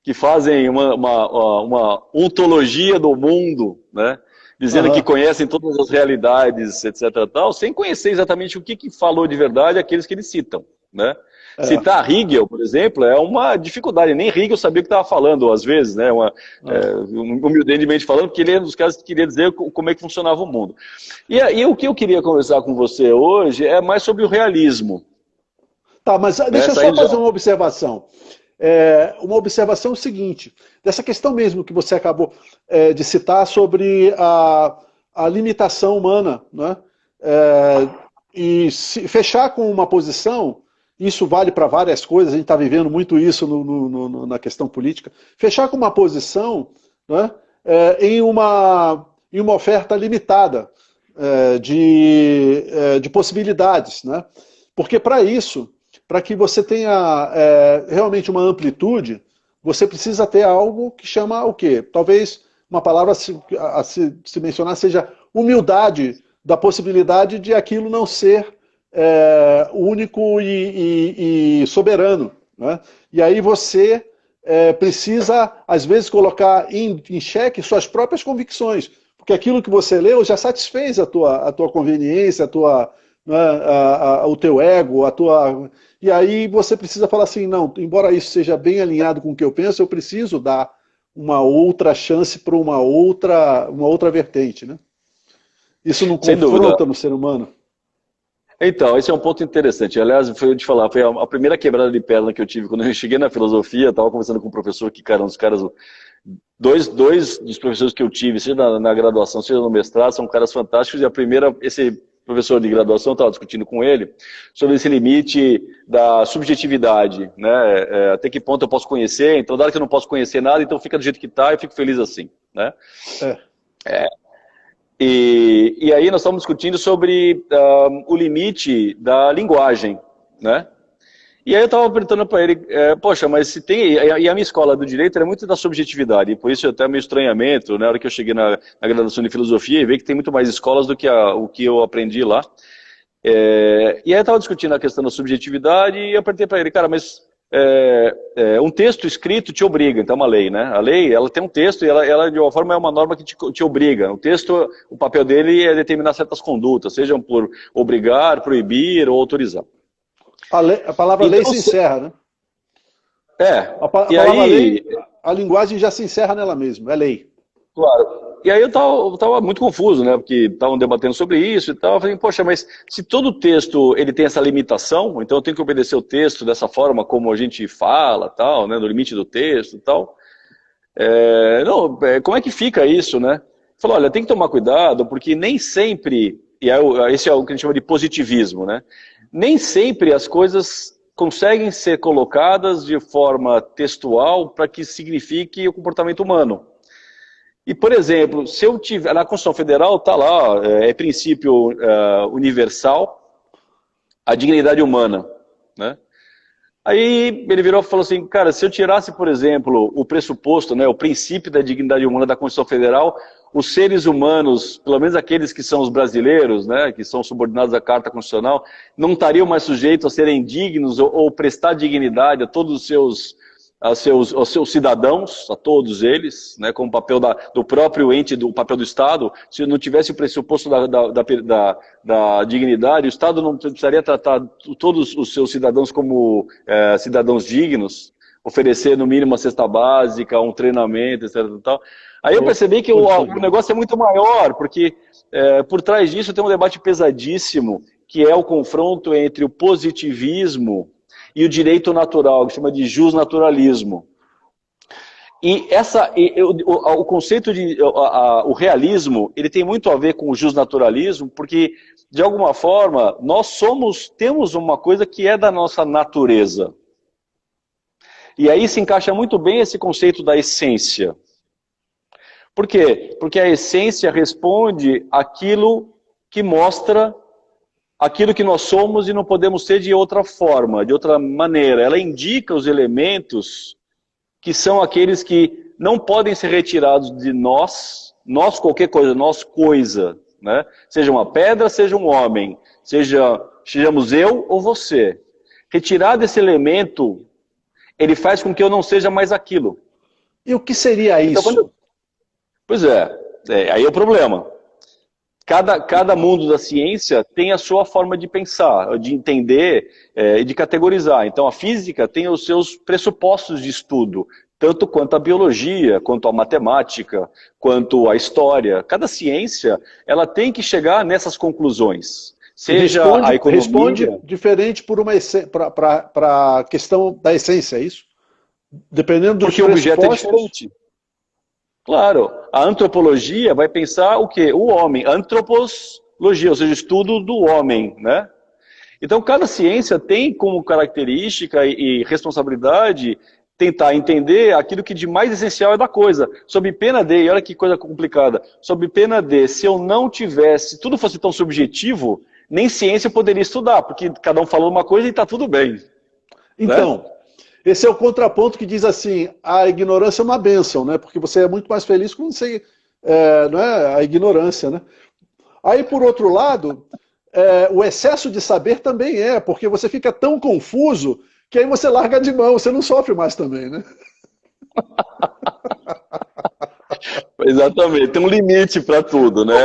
Que fazem uma ontologia do mundo, né? Dizendo que conhecem todas as realidades, etc. Tal, sem conhecer exatamente o que falou de verdade aqueles que eles citam, né? Citar Hegel, por exemplo, é uma dificuldade. Nem Hegel sabia o que estava falando, às vezes, né? Humildemente falando, porque ele é um dos caras que queria dizer como é que funcionava o mundo. E o que eu queria conversar com você hoje é mais sobre o realismo. Tá, mas deixa eu só fazer uma observação. uma observação seguinte, dessa questão mesmo que você acabou de citar sobre a limitação humana, né? E se fechar com uma posição, isso vale para várias coisas, a gente está vivendo muito isso na questão política, fechar com uma posição, né, em uma oferta limitada de possibilidades, né? Porque para isso, para que você tenha realmente uma amplitude, você precisa ter algo que chama o quê? Talvez uma palavra a se mencionar seja humildade da possibilidade de aquilo não ser único e soberano, né? E aí você precisa, às vezes, colocar em xeque suas próprias convicções, porque aquilo que você leu já satisfez a tua conveniência, o teu ego, e aí você precisa falar assim, não, embora isso seja bem alinhado com o que eu penso, eu preciso dar uma outra chance para uma outra vertente, né? Isso não confronta no ser humano? Então, esse é um ponto interessante. Aliás, foi a primeira quebrada de perna que eu tive quando eu cheguei na filosofia. Estava conversando com um professor que, cara, dois dos professores que eu tive, seja na graduação, seja no mestrado, são caras fantásticos. E esse professor de graduação, estava discutindo com ele sobre esse limite da subjetividade, né? Até que ponto eu posso conhecer, então dado que eu não posso conhecer nada, então fica do jeito que está, eu fico feliz assim, né? E aí nós estamos discutindo sobre o limite da linguagem, né? E aí eu estava perguntando para ele, poxa, mas se tem... E a minha escola do direito era muito da subjetividade, e por isso até meio estranhamento, na hora que eu cheguei na graduação de filosofia, e vi que tem muito mais escolas do que o que eu aprendi lá. E aí eu estava discutindo a questão da subjetividade, e eu perguntei para ele, cara, mas um texto escrito te obriga, então é uma lei, né? A lei, ela tem um texto e ela de alguma forma é uma norma que te obriga. O texto, o papel dele é determinar certas condutas, sejam por obrigar, proibir ou autorizar. A palavra então, lei se encerra, né? A palavra lei, a linguagem já se encerra nela mesma, é lei. Claro. E aí eu tava muito confuso, né? Porque estavam debatendo sobre isso e tal. Eu falei, poxa, mas se todo texto ele tem essa limitação, então eu tenho que obedecer o texto dessa forma como a gente fala, tal, né? No limite do texto e tal. Como é que fica isso, né? Falou, olha, tem que tomar cuidado, porque nem sempre, esse é o que a gente chama de positivismo, né? Nem sempre as coisas conseguem ser colocadas de forma textual para que signifique o comportamento humano. E, por exemplo, se eu tiver, na Constituição Federal está lá, princípio universal, a dignidade humana, né? Aí ele virou e falou assim, cara, se eu tirasse, por exemplo, o pressuposto, né, o princípio da dignidade humana da Constituição Federal, os seres humanos, pelo menos aqueles que são os brasileiros, né, que são subordinados à Carta Constitucional, não estariam mais sujeitos a serem dignos ou prestar dignidade a todos os seus cidadãos, a todos eles, né, como papel do próprio ente, do papel do Estado. Se não tivesse o pressuposto da dignidade, o Estado não precisaria tratar todos os seus cidadãos como cidadãos dignos, oferecer no mínimo uma cesta básica, um treinamento, etc. Tal. Aí eu percebi que o negócio é muito maior, porque por trás disso tem um debate pesadíssimo, que é o confronto entre o positivismo e o direito natural, que chama de jusnaturalismo. E o conceito o realismo, ele tem muito a ver com o jusnaturalismo, porque, de alguma forma, nós temos uma coisa que é da nossa natureza. E aí se encaixa muito bem esse conceito da essência. Por quê? Porque a essência responde àquilo que mostra aquilo que nós somos e não podemos ser de outra forma, de outra maneira. Ela indica os elementos que são aqueles que não podem ser retirados de nós qualquer coisa, nós coisa, né? Seja uma pedra, seja um homem, sejamos eu ou você. Retirar desse elemento, ele faz com que eu não seja mais aquilo. E o que seria isso? Pois aí é o problema. Cada mundo da ciência tem a sua forma de pensar, de entender e de categorizar. Então a física tem os seus pressupostos de estudo, tanto quanto a biologia, quanto a matemática, quanto a história. Cada ciência ela tem que chegar nessas conclusões. Seja a economia... Responde diferente para a questão da essência, é isso? Dependendo dos porque o objeto é pressupostos. diferente. Claro, a antropologia vai pensar o quê? O homem, antropologia, ou seja, estudo do homem, né? Então, cada ciência tem como característica e responsabilidade tentar entender aquilo que de mais essencial é da coisa. Sob pena de, e olha que coisa complicada, sob pena de, se eu não tivesse, se tudo fosse tão subjetivo, nem ciência poderia estudar, porque cada um falou uma coisa e está tudo bem. Então, né? Esse é o contraponto que diz assim, a ignorância é uma bênção, né? Porque você é muito mais feliz quando você... não é a ignorância, né? Aí, por outro lado, o excesso de saber também porque você fica tão confuso que aí você larga de mão, você não sofre mais também, né? Exatamente, tem um limite para tudo, né?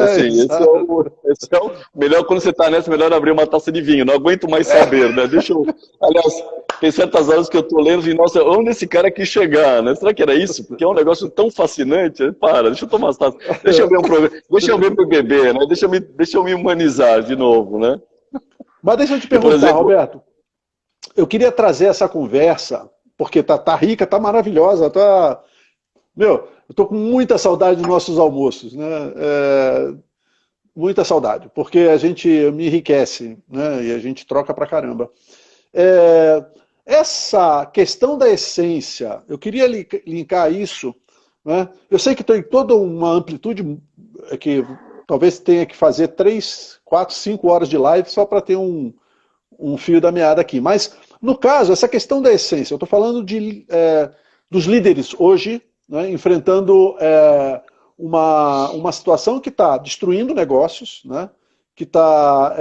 Assim, esse é o melhor, quando você está nessa, melhor abrir uma taça de vinho, não aguento mais saber, né? Deixa eu, aliás, tem certas horas que eu estou lendo e, nossa, onde esse cara quis chegar, né? Será que era isso? Porque é um negócio tão fascinante. Para, deixa eu tomar as taças, deixa eu ver um programa, deixa eu ver pro bebê, né? Deixa eu me humanizar de novo, né? Mas deixa eu te perguntar, exemplo, Roberto, eu queria trazer essa conversa, porque tá rica, tá maravilhosa, tá... Meu, eu tô com muita saudade dos nossos almoços, né? Muita saudade, porque a gente me enriquece, né? E a gente troca pra caramba. Essa questão da essência, eu queria linkar isso, né? Eu sei que tem toda uma amplitude que talvez tenha que fazer 3, 4, 5 horas de live só para ter um fio da meada aqui. Mas, no caso, essa questão da essência, eu estou falando dos líderes hoje, né, enfrentando uma situação que está destruindo negócios, né, que está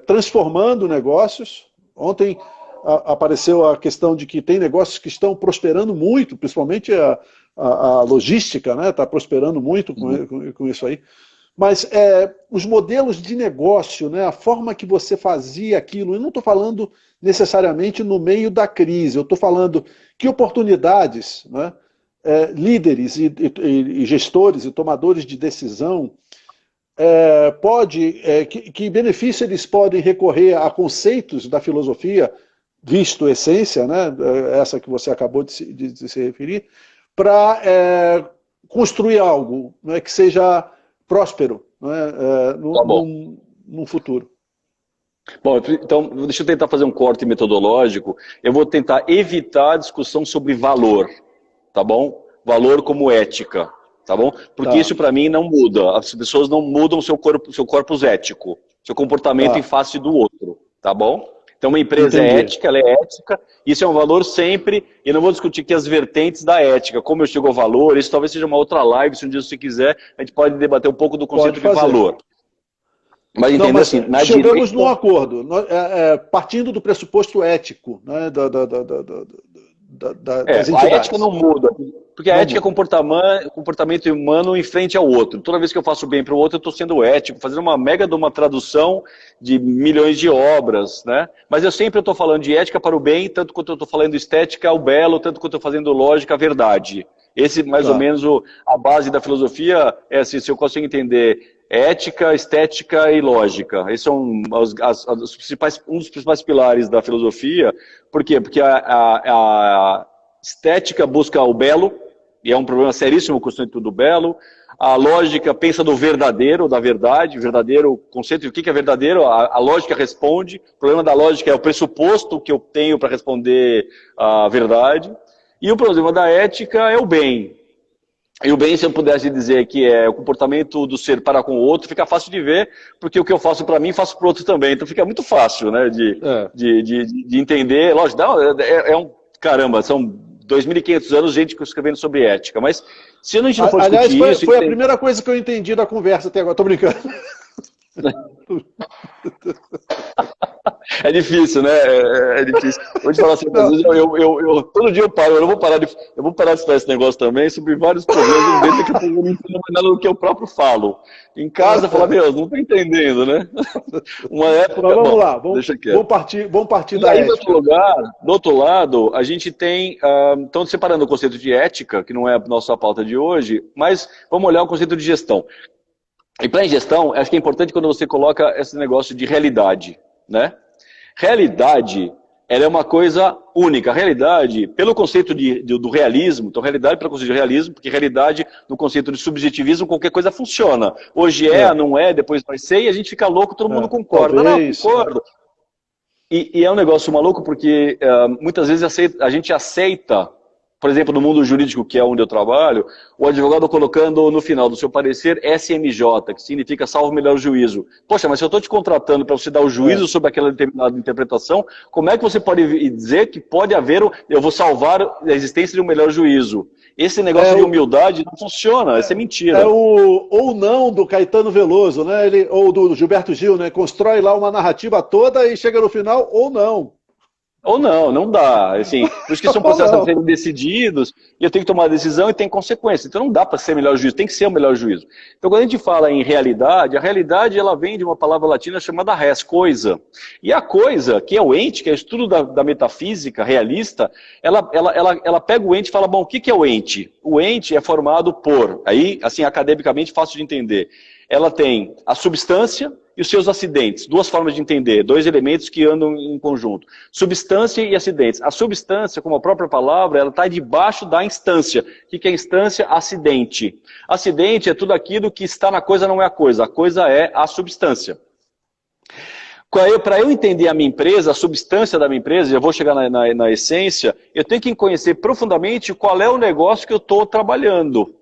transformando negócios. Ontem apareceu a questão de que tem negócios que estão prosperando muito, principalmente a logística, né, está prosperando muito com isso aí. Mas os modelos de negócio, né, a forma que você fazia aquilo, eu não estou falando necessariamente no meio da crise, eu estou falando que oportunidades, né, líderes e gestores e tomadores de decisão, que benefício eles podem recorrer a conceitos da filosofia, visto essência, né, essa que você acabou de se referir, para construir algo, né, que seja próspero, né, num futuro. Bom, então deixa eu tentar fazer um corte metodológico. Eu vou tentar evitar a discussão sobre valor, tá bom? Valor como ética, tá bom? Porque isso para mim não muda. As pessoas não mudam seu corpus ético, seu comportamento em face do outro, tá bom? Então uma empresa é ética, ela é ética, isso é um valor sempre, e não vou discutir aqui as vertentes da ética, como eu chego ao valor, isso talvez seja uma outra live, se um dia você quiser, a gente pode debater um pouco do conceito de valor. Mas entenda assim, chegamos num acordo, partindo do pressuposto ético, né, das entidades. A ética não muda, porque a ética é comportamento humano em frente ao outro. Toda vez que eu faço bem para o outro, eu estou sendo ético, fazendo uma mega de uma tradução de milhões de obras, né? Mas eu sempre estou falando de ética para o bem, tanto quanto eu estou falando estética ao belo, tanto quanto eu estou fazendo lógica à verdade. Esse, mais ou menos, a base da filosofia é assim, se eu consigo entender ética, estética e lógica. Esses são um dos principais pilares da filosofia. Por quê? Porque a estética busca o belo, e é um problema seríssimo o conceito do belo. A lógica pensa no verdadeiro, da verdade, verdadeiro conceito. O que é verdadeiro? A lógica responde. O problema da lógica é o pressuposto que eu tenho para responder a verdade. E o problema da ética é o bem. E o bem, se eu pudesse dizer que é o comportamento do ser para com o outro, fica fácil de ver, porque o que eu faço para mim, faço para o outro também. Então fica muito fácil, né, de entender. Lógico, caramba, são 2.500 anos gente escrevendo sobre ética, mas se a gente não for discutir isso... Foi a primeira coisa que eu entendi da conversa até agora, tô brincando. É difícil, né? É difícil. Vou te falar assim, às vezes todo dia eu paro, eu vou parar de estudar esse negócio também, sobre vários problemas, eu vejo que eu não entendo mais nada do que eu próprio falo. Em casa, eu falo, Deus, não estou entendendo, né? Uma época... Mas vamos lá, vamos partir da ética. Do outro lado, a gente tem, então separando o conceito de ética, que não é a nossa pauta de hoje, mas vamos olhar o conceito de gestão. E para a gestão, acho que é importante quando você coloca esse negócio de realidade, né? Realidade, ela é uma coisa única. A realidade, pelo conceito do realismo, então realidade pelo conceito de realismo, porque realidade, no conceito de subjetivismo, qualquer coisa funciona. Hoje não é, depois vai ser, e a gente fica louco, todo mundo concorda. Talvez, não, concordo. E é um negócio maluco porque muitas vezes a gente aceita, por exemplo, no mundo jurídico, que é onde eu trabalho, o advogado colocando no final do seu parecer SMJ, que significa salvo melhor juízo. Poxa, mas se eu estou te contratando para você dar o juízo sobre aquela determinada interpretação, como é que você pode dizer que pode haver, eu vou salvar a existência de um melhor juízo? Esse negócio de humildade não funciona, isso é mentira. É o ou não do Caetano Veloso, né? Ou do Gilberto Gil, né? Constrói lá uma narrativa toda e chega no final, ou não. Ou não, não dá. Assim, por isso que são processos a serem decididos, e eu tenho que tomar a decisão e tem consequências. Então não dá para ser melhor juízo, tem que ser o melhor juízo. Então quando a gente fala em realidade, a realidade ela vem de uma palavra latina chamada res, coisa. E a coisa, que é o ente, que é o estudo da metafísica realista, ela pega o ente e fala, bom, o que é o ente? O ente é formado por, aí, assim, academicamente fácil de entender. Ela tem a substância e os seus acidentes. Duas formas de entender, dois elementos que andam em conjunto. Substância e acidentes. A substância, como a própria palavra, ela está debaixo da instância. O que é instância? Acidente. Acidente é tudo aquilo que está na coisa, não é a coisa é a substância. Para eu entender a minha empresa, a substância da minha empresa, eu vou chegar na essência, eu tenho que conhecer profundamente qual é o negócio que eu estou trabalhando.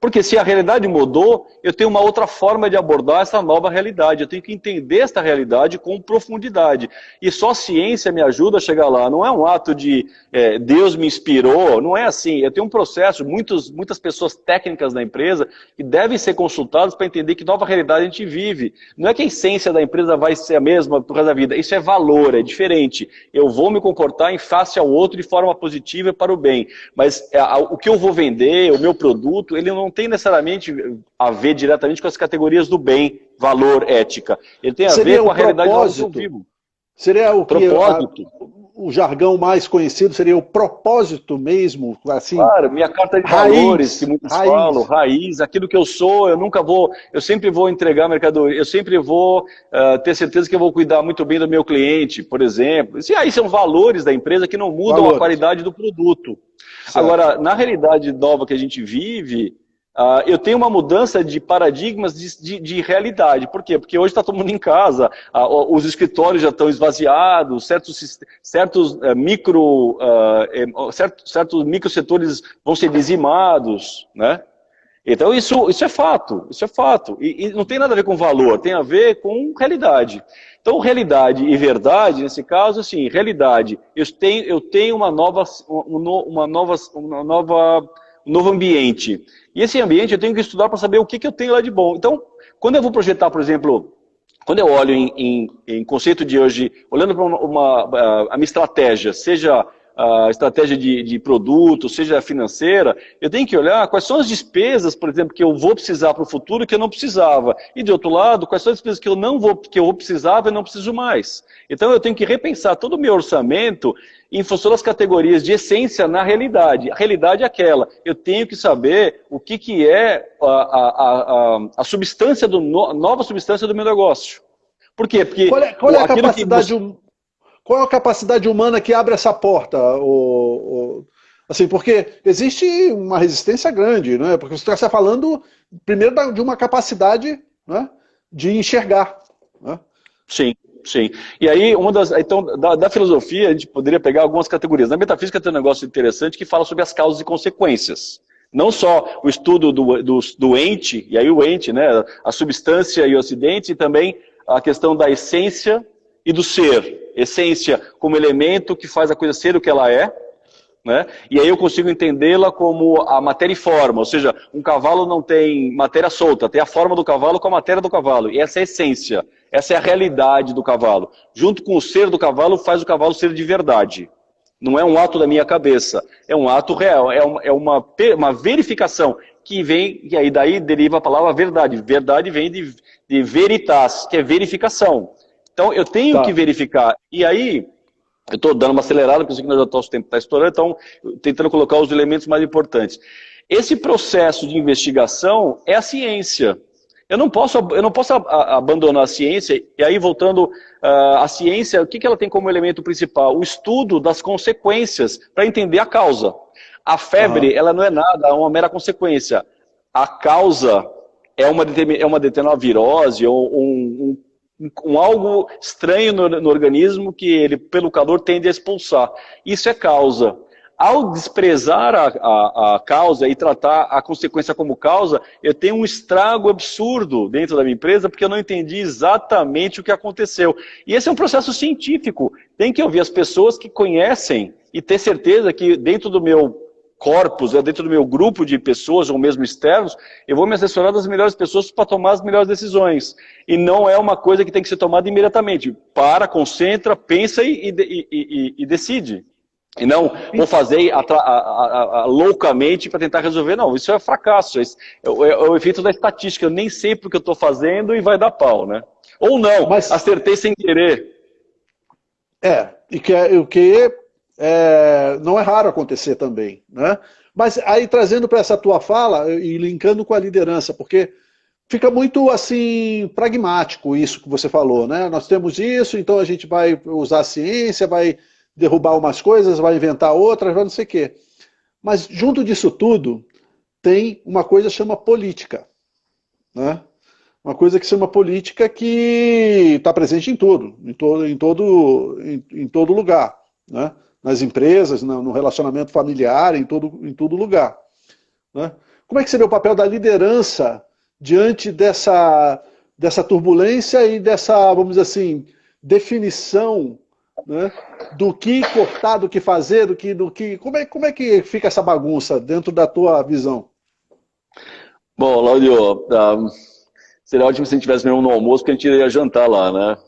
Porque se a realidade mudou, eu tenho uma outra forma de abordar essa nova realidade. Eu tenho que entender esta realidade com profundidade. E só a ciência me ajuda a chegar lá. Não é um ato de Deus me inspirou, não é assim. Eu tenho um processo, muitas pessoas técnicas da empresa que devem ser consultadas para entender que nova realidade a gente vive. Não é que a essência da empresa vai ser a mesma pro resto da vida. Isso é valor, é diferente. Eu vou me comportar em face ao outro de forma positiva e para o bem. Mas o que eu vou vender, o meu produto, ele não tem necessariamente a ver diretamente com as categorias do bem, valor, ética. Ele tem a ver com a realidade do que eu vivo. Seria o propósito. O jargão mais conhecido seria o propósito mesmo, assim. Claro, minha carta de valores, que muitos falam, raiz, aquilo que eu sou, eu sempre vou entregar mercadoria, eu sempre vou ter certeza que eu vou cuidar muito bem do meu cliente, por exemplo. E aí são valores da empresa que não mudam a qualidade do produto. Certo. Agora, na realidade nova que a gente vive, eu tenho uma mudança de paradigmas de realidade. Por quê? Porque hoje está todo mundo em casa, os escritórios já estão esvaziados, certos microsetores vão ser dizimados, né? Então isso é fato, isso é fato. E não tem nada a ver com valor, tem a ver com realidade. Então realidade e verdade, nesse caso, assim, realidade, eu tenho um novo ambiente. E esse ambiente eu tenho que estudar para saber o que eu tenho lá de bom. Então, quando eu vou projetar, por exemplo, quando eu olho em conceito de hoje, olhando para a minha estratégia, seja a estratégia de produto, seja financeira, eu tenho que olhar quais são as despesas, por exemplo, que eu vou precisar para o futuro que eu não precisava. E de outro lado, quais são as despesas que eu precisava e não preciso mais. Então eu tenho que repensar todo o meu orçamento em função das categorias de essência na realidade. A realidade é aquela. Eu tenho que saber o que é a substância nova substância do meu negócio. Por quê? Porque qual é a capacidade qual é a capacidade humana que abre essa porta? Assim, porque existe uma resistência grande, não é? Porque você está falando primeiro de uma capacidade, né, de enxergar, né? Sim. Sim. E aí, então, da filosofia, a gente poderia pegar algumas categorias. Na metafísica tem um negócio interessante que fala sobre as causas e consequências. Não só o estudo do ente, e aí o ente, né, a substância e o acidente, e também a questão da essência e do ser. Essência como elemento que faz a coisa ser o que ela é, né? E aí eu consigo entendê-la como a matéria e forma, ou seja, um cavalo não tem matéria solta, tem a forma do cavalo com a matéria do cavalo, e essa é a essência, essa é a realidade do cavalo. Junto com o ser do cavalo faz o cavalo ser de verdade. Não é um ato da minha cabeça, é um ato real, é uma verificação que vem, e aí daí deriva a palavra verdade. Verdade vem de veritas, que é verificação. Então eu tenho que verificar, e aí eu estou dando uma acelerada, porque eu sei que o nosso tempo está estourando, então tentando colocar os elementos mais importantes. Esse processo de investigação é a ciência. Eu não posso abandonar a ciência, e aí voltando à ciência, o que ela tem como elemento principal? O estudo das consequências, para entender a causa. A febre, ela não é nada, é uma mera consequência. A causa é uma determinada virose, ou algo estranho no organismo que ele, pelo calor, tende a expulsar. Isso é causa. Ao desprezar a causa e tratar a consequência como causa, eu tenho um estrago absurdo dentro da minha empresa porque eu não entendi exatamente o que aconteceu. E esse é um processo científico. Tem que ouvir as pessoas que conhecem e ter certeza que dentro do meu corpus, dentro do meu grupo de pessoas, ou mesmo externos, eu vou me assessorar das melhores pessoas para tomar as melhores decisões. E não é uma coisa que tem que ser tomada imediatamente. Para, concentra, pensa e decide. E não vou fazer loucamente para tentar resolver. Não, isso é fracasso. É o efeito da estatística. Eu nem sei porque eu estou fazendo e vai dar pau, né? Ou não, mas acertei sem querer. O que não é raro acontecer também, né? Mas aí trazendo para essa tua fala e linkando com a liderança, porque fica muito assim pragmático isso que você falou, né? Nós temos isso, então a gente vai usar a ciência, vai derrubar umas coisas, vai inventar outras, vai não sei o quê. Mas junto disso tudo, tem uma coisa que chama política. Né? Uma coisa que chama política que está presente em tudo, em todo lugar. Né? Nas empresas, no relacionamento familiar, em todo lugar. Né? Como é que seria o papel da liderança diante dessa turbulência e dessa, vamos dizer assim, definição, né, do que cortar, do que fazer, como é que fica essa bagunça dentro da tua visão? Bom, Laudio, seria ótimo se a gente tivesse mesmo no almoço, porque a gente iria jantar lá, né?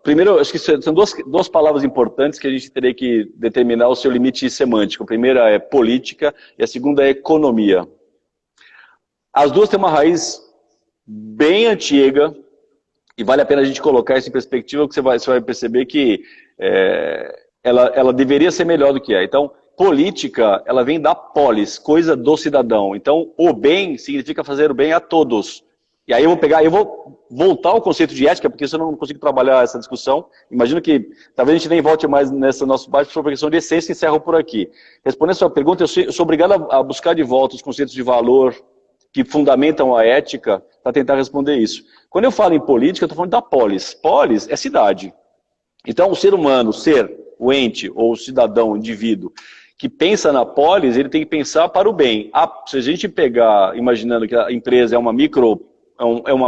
Primeiro, acho que são duas palavras importantes que a gente teria que determinar o seu limite semântico. A primeira é política e a segunda é economia. As duas têm uma raiz bem antiga, e vale a pena a gente colocar isso em perspectiva, porque você vai perceber que ela deveria ser melhor do que é. Então, política, ela vem da polis, coisa do cidadão. Então, o bem significa fazer o bem a todos. E aí eu vou voltar ao conceito de ética, porque senão eu não consigo trabalhar essa discussão. Imagino que talvez a gente nem volte mais nessa nossa parte sobre a questão de essência e encerro por aqui. Respondendo a sua pergunta, eu sou obrigado a buscar de volta os conceitos de valor que fundamentam a ética para tentar responder isso. Quando eu falo em política, eu estou falando da polis. Polis é cidade. Então, o ser humano, o ente, ou o cidadão, o indivíduo, que pensa na polis, ele tem que pensar para o bem. Se a gente pegar, imaginando que a empresa é uma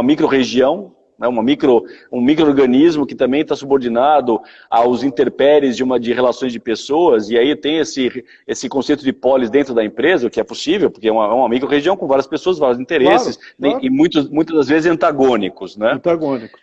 micro-região, né, um micro-organismo que também está subordinado aos intempéries de relações de pessoas, e aí tem esse conceito de polis dentro da empresa, o que é possível, porque é uma micro-região com várias pessoas, vários interesses, claro. E muitas das vezes antagônicos. Né? Antagônicos.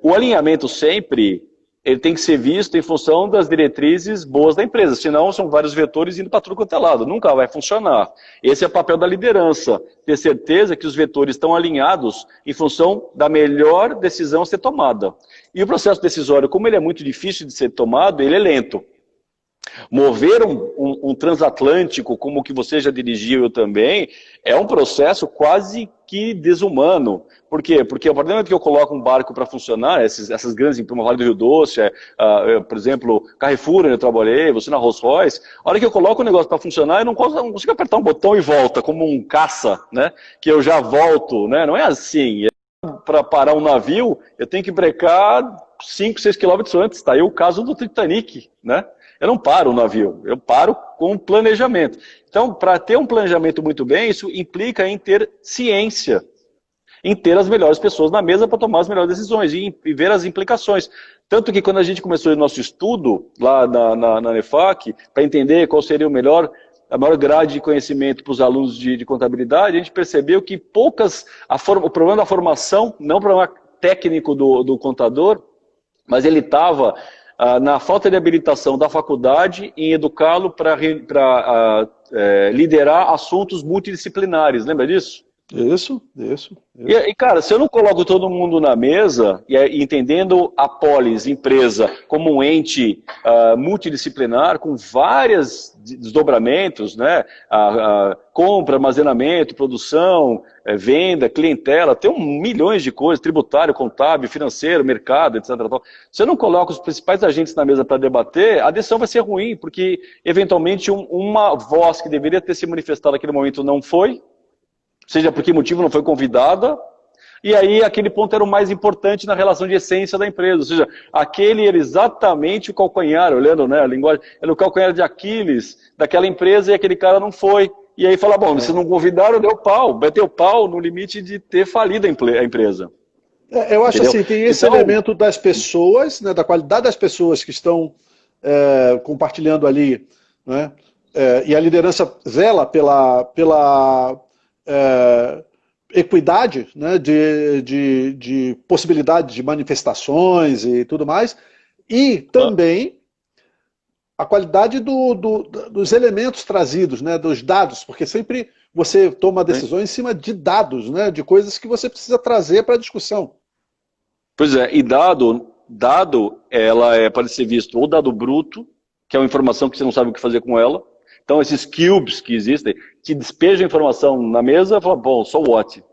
O alinhamento sempre ele tem que ser visto em função das diretrizes boas da empresa, senão são vários vetores indo para tudo quanto é lado, nunca vai funcionar. Esse é o papel da liderança, ter certeza que os vetores estão alinhados em função da melhor decisão a ser tomada. E o processo decisório, como ele é muito difícil de ser tomado, ele é lento. Mover um transatlântico, como o que você já dirigiu, eu também, é um processo quase que desumano. Por quê? Porque a partir do momento que eu coloco um barco para funcionar, essas grandes empresas, Vale do Rio Doce, por exemplo, Carrefour, eu trabalhei, você na Rolls Royce, a hora que eu coloco o negócio para funcionar, eu não consigo apertar um botão e volta, como um caça, né? Que eu já volto, né? Não é assim. Para parar um navio, eu tenho que brecar 5, 6 quilômetros antes. Tá aí o caso do Titanic, né? Eu não paro o navio, eu paro com planejamento. Então, para ter um planejamento muito bem, isso implica em ter ciência, em ter as melhores pessoas na mesa para tomar as melhores decisões e ver as implicações. Tanto que quando a gente começou o nosso estudo lá na NEFAC, para entender qual seria a maior grade de conhecimento para os alunos de contabilidade, a gente percebeu que o problema da formação, não o problema técnico do contador, mas ele estava na falta de habilitação da faculdade em educá-lo para liderar assuntos multidisciplinares. Lembra disso? Isso. Cara, se eu não coloco todo mundo na mesa, entendendo a Polis, empresa, como um ente multidisciplinar, com vários desdobramentos, né? Compra, armazenamento, produção, venda, clientela, tem milhões de coisas, tributário, contábil, financeiro, mercado, etc. Se eu não coloco os principais agentes na mesa para debater, a decisão vai ser ruim, porque, eventualmente, uma voz que deveria ter se manifestado naquele momento não foi, seja por que motivo não foi convidada, e aí aquele ponto era o mais importante na relação de essência da empresa, ou seja, aquele era exatamente o calcanhar, olhando, né, a linguagem, era o calcanhar de Aquiles daquela empresa e aquele cara não foi. E aí fala, bom, vocês não convidaram, deu pau, bateu pau no limite de ter falido a empresa. Eu acho assim, tem esse elemento das pessoas, né, da qualidade das pessoas que estão compartilhando ali, né, e a liderança zela pela equidade, né, de possibilidade de manifestações e tudo mais, e também a qualidade dos elementos trazidos, né, dos dados, porque sempre você toma decisões em cima de dados, né, de coisas que você precisa trazer para a discussão. Pois é, e dado ela pode ser visto ou dado bruto, que é uma informação que você não sabe o que fazer com ela. Então, esses cubes que existem, que despejam informação na mesa, fala, bom, so what?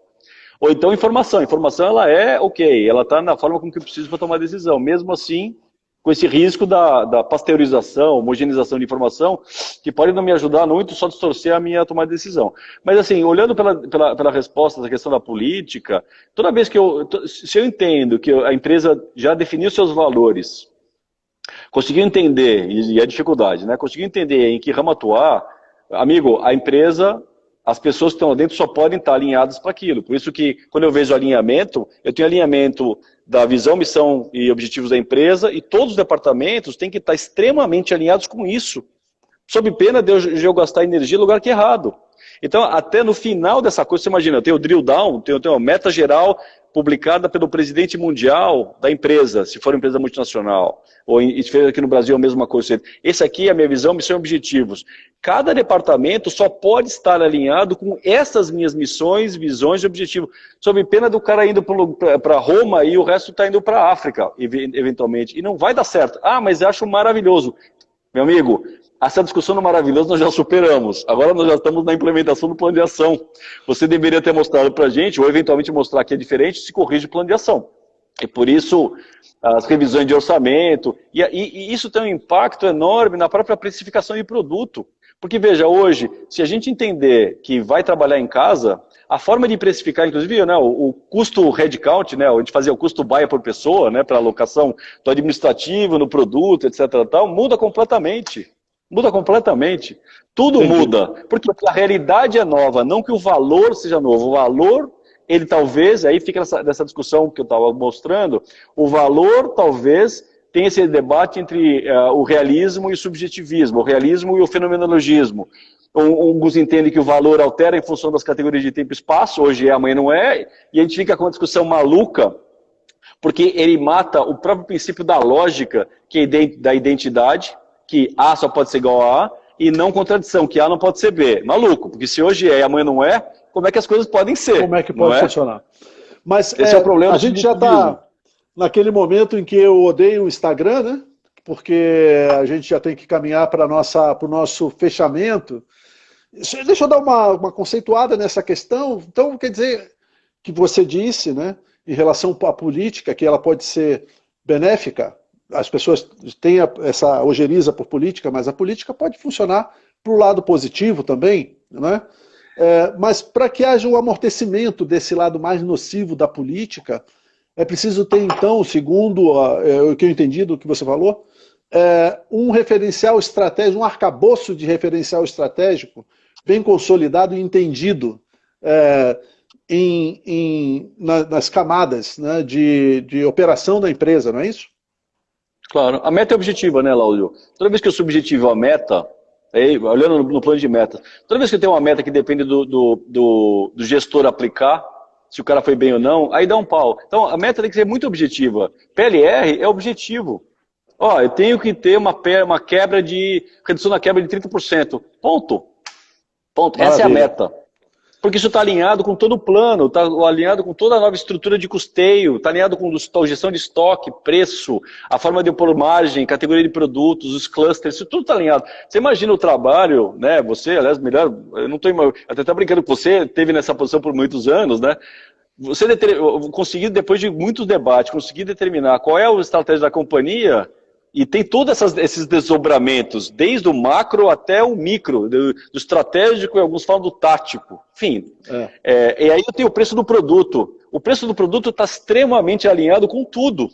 Ou então informação ela é ok, ela está na forma como que eu preciso para tomar decisão. Mesmo assim, com esse risco da pasteurização, homogeneização de informação, que pode não me ajudar muito, só distorcer a minha tomada de decisão. Mas assim, olhando pela resposta da questão da política, toda vez que se eu entendo que a empresa já definiu seus valores, conseguiu entender, e a dificuldade, né? Conseguiu entender em que ramo atuar, amigo, a empresa, as pessoas que estão lá dentro só podem estar alinhadas para aquilo. Por isso que, quando eu vejo alinhamento, eu tenho alinhamento da visão, missão e objetivos da empresa, e todos os departamentos têm que estar extremamente alinhados com isso, sob pena de eu gastar energia no lugar que é errado. Então, até no final dessa coisa, você imagina, eu tenho o drill down, tenho uma meta geral publicada pelo presidente mundial da empresa, se for uma empresa multinacional, ou aqui no Brasil a mesma coisa. Esse aqui é a minha visão, missão e objetivos. Cada departamento só pode estar alinhado com essas minhas missões, visões e objetivos, sob pena do cara indo para Roma e o resto está indo para a África, eventualmente. E não vai dar certo. Ah, mas eu acho maravilhoso. Meu amigo, essa discussão no maravilhoso nós já superamos. Agora nós já estamos na implementação do plano de ação. Você deveria ter mostrado para a gente, ou eventualmente mostrar que é diferente, se corrige o plano de ação. E por isso, as revisões de orçamento, e isso tem um impacto enorme na própria precificação de produto. Porque veja, hoje, se a gente entender que vai trabalhar em casa, a forma de precificar, inclusive, né, o custo headcount, né, a gente fazia o custo buyer por pessoa, né, para alocação do administrativo no produto, etc. Tal, muda completamente. Muda completamente. Tudo muda. Porque a realidade é nova, não que o valor seja novo. O valor, ele talvez, aí fica nessa discussão que eu estava mostrando, o valor talvez tenha esse debate entre o realismo e o subjetivismo, o realismo e o fenomenologismo. Alguns entendem que o valor altera em função das categorias de tempo e espaço, hoje é, amanhã não é, e a gente fica com uma discussão maluca, porque ele mata o próprio princípio da lógica, que é da identidade, que A só pode ser igual a A, e não contradição, que A não pode ser B. Maluco, porque se hoje é e amanhã não é, como é que as coisas podem ser? Como é que pode funcionar? Mas esse é o problema. A gente já está naquele momento em que eu odeio o Instagram, né? Porque a gente já tem que caminhar para o nosso fechamento. Deixa eu dar uma conceituada nessa questão. Então, quer dizer, que você disse, né, em relação à política, que ela pode ser benéfica. As pessoas têm essa ojeriza por política, mas a política pode funcionar para o lado positivo também, né? Mas para que haja um amortecimento desse lado mais nocivo da política, é preciso ter, então, segundo o que eu entendi do que você falou, um referencial estratégico, um arcabouço de referencial estratégico bem consolidado e entendido nas camadas, né, de operação da empresa, não é isso? Claro, a meta é objetiva, né, Láudio? Toda vez que eu subjetivo a meta, olhando no plano de metas, toda vez que eu tenho uma meta que depende do gestor aplicar, se o cara foi bem ou não, aí dá um pau. Então, a meta tem que ser muito objetiva. PLR é objetivo. Ó, eu tenho que ter uma quebra redução da quebra de 30%. Ponto. Essa é a meta. Porque isso está alinhado com todo o plano, está alinhado com toda a nova estrutura de custeio, está alinhado com a gestão de estoque, preço, a forma de pôr margem, categoria de produtos, os clusters, isso tudo está alinhado. Você imagina o trabalho, né? Você, aliás, melhor, eu não estou até brincando que você teve nessa posição por muitos anos, né? Você conseguir, depois de muitos debates, conseguir determinar qual é a estratégia da companhia. E tem todos esses desdobramentos, desde o macro até o micro, do estratégico e alguns falam do tático. Enfim, e aí eu tenho o preço do produto. O preço do produto está extremamente alinhado com tudo.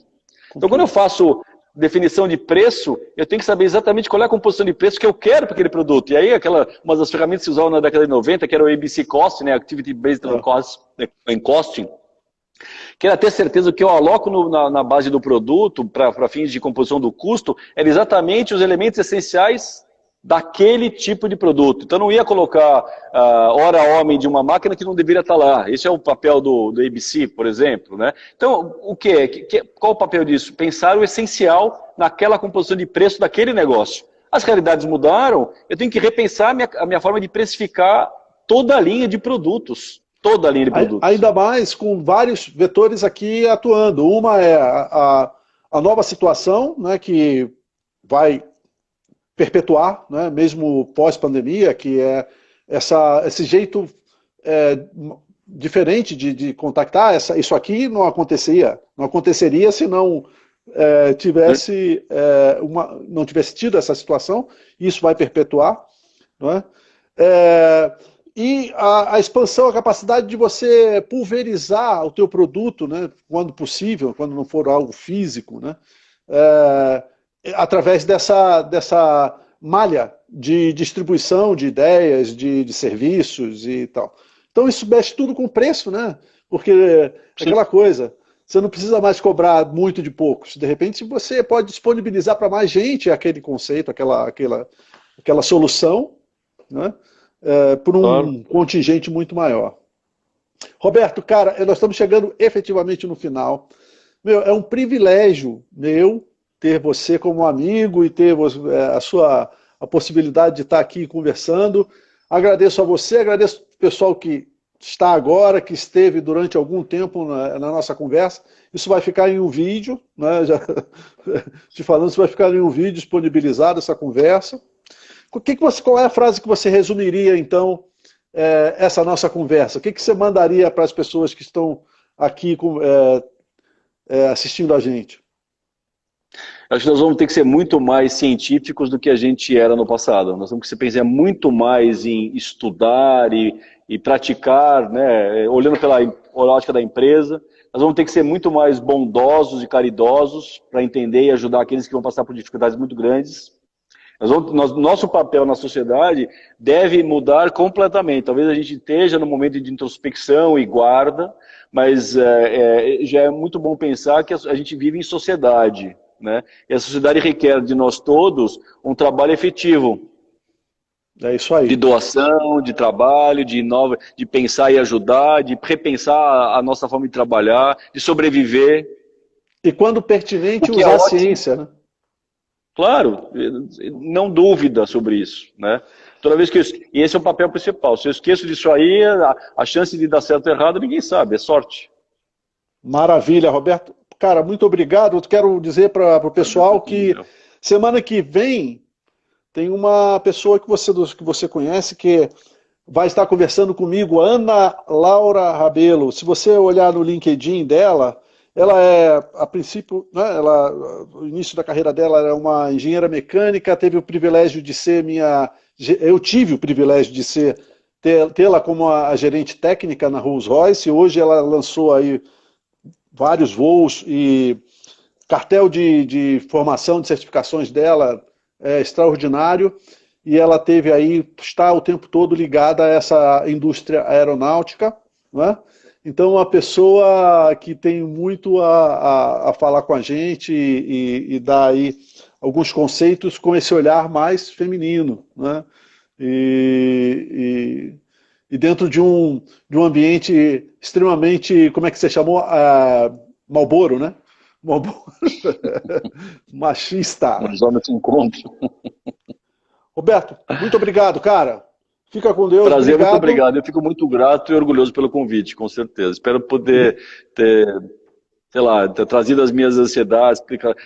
Então, quando eu faço definição de preço, eu tenho que saber exatamente qual é a composição de preço que eu quero para aquele produto. E aí, uma das ferramentas que se usavam na década de 90, que era o ABC Cost, né, Activity Based on Costing, que era ter certeza que eu aloco na base do produto, para fins de composição do custo, era exatamente os elementos essenciais daquele tipo de produto. Então não ia colocar hora homem de uma máquina que não deveria estar lá. Esse é o papel do ABC, por exemplo, né? Então, qual o papel disso? Pensar o essencial naquela composição de preço daquele negócio. As realidades mudaram, eu tenho que repensar a minha forma de precificar toda a linha de produtos. Toda a linha de produtos. Ainda mais com vários vetores aqui atuando. Uma é a nova situação, né, que vai perpetuar, né, mesmo pós-pandemia, que é esse jeito diferente de contactar. Isso aqui não aconteceria se não não tivesse tido essa situação. Isso vai perpetuar, não é? E a expansão, a capacidade de você pulverizar o teu produto, né, quando possível, quando não for algo físico, né, através dessa malha de distribuição de ideias, de serviços e tal. Então isso mexe tudo com o preço, né? Porque é aquela coisa, você não precisa mais cobrar muito de poucos. De repente você pode disponibilizar para mais gente aquele conceito, aquela solução, né? Por um contingente muito maior. Roberto, cara, nós estamos chegando efetivamente no final. É um privilégio meu ter você como amigo e ter a possibilidade de estar aqui conversando. Agradeço a você, agradeço o pessoal que está agora, que esteve durante algum tempo na nossa conversa. Isso vai ficar em um vídeo, né? Já te falando, isso vai ficar em um vídeo disponibilizado, essa conversa. Qual é a frase que você resumiria, então, essa nossa conversa? O que você mandaria para as pessoas que estão aqui assistindo a gente? Acho que nós vamos ter que ser muito mais científicos do que a gente era no passado. Nós temos que pensar muito mais em estudar e praticar, né, olhando pela ótica da empresa. Nós vamos ter que ser muito mais bondosos e caridosos para entender e ajudar aqueles que vão passar por dificuldades muito grandes. Nosso papel na sociedade deve mudar completamente. Talvez a gente esteja no momento de introspecção e guarda, mas já é muito bom pensar que a gente vive em sociedade, né? E a sociedade requer de nós todos um trabalho efetivo. É isso aí. De doação, de trabalho, de pensar e ajudar, de repensar a nossa forma de trabalhar, de sobreviver. E quando pertinente, usar a ciência, né? Claro, não dúvida sobre isso, né? Toda vez que e esse é o papel principal. Se eu esqueço disso aí, a chance de dar certo ou errado, ninguém sabe, é sorte. Maravilha, Roberto. Cara, muito obrigado. Eu quero dizer para o pessoal que semana que vem tem uma pessoa que você conhece que vai estar conversando comigo, Ana Laura Rabelo. Se você olhar no LinkedIn dela, ela a princípio, né, o início da carreira dela era uma engenheira mecânica, teve o privilégio de ser eu tive o privilégio de tê-la como a gerente técnica na Rolls-Royce. Hoje ela lançou aí vários voos e cartel de formação, de certificações dela é extraordinário, e ela está o tempo todo ligada a essa indústria aeronáutica, não é? Então, uma pessoa que tem muito a falar com a gente e dar aí alguns conceitos com esse olhar mais feminino, né? E dentro de um ambiente extremamente, como é que você chamou? Marlboro, né? Marlboro. Machista. Os homens se encontram. Roberto, muito obrigado, cara. Fica com Deus. Prazer, obrigado. muito obrigado. Eu fico muito grato e orgulhoso pelo convite, com certeza. Espero poder ter, sei lá, ter trazido as minhas ansiedades,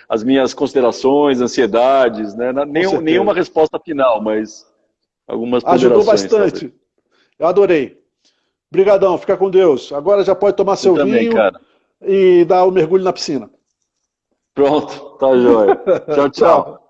as minhas considerações, ansiedades, né? Nenhuma resposta final, mas algumas ponderações. Ajudou bastante. Talvez. Eu adorei. Obrigadão, fica com Deus. Agora já pode tomar seu vinho cara. E dar o mergulho na piscina. Pronto, tá jóia. Tchau, tchau.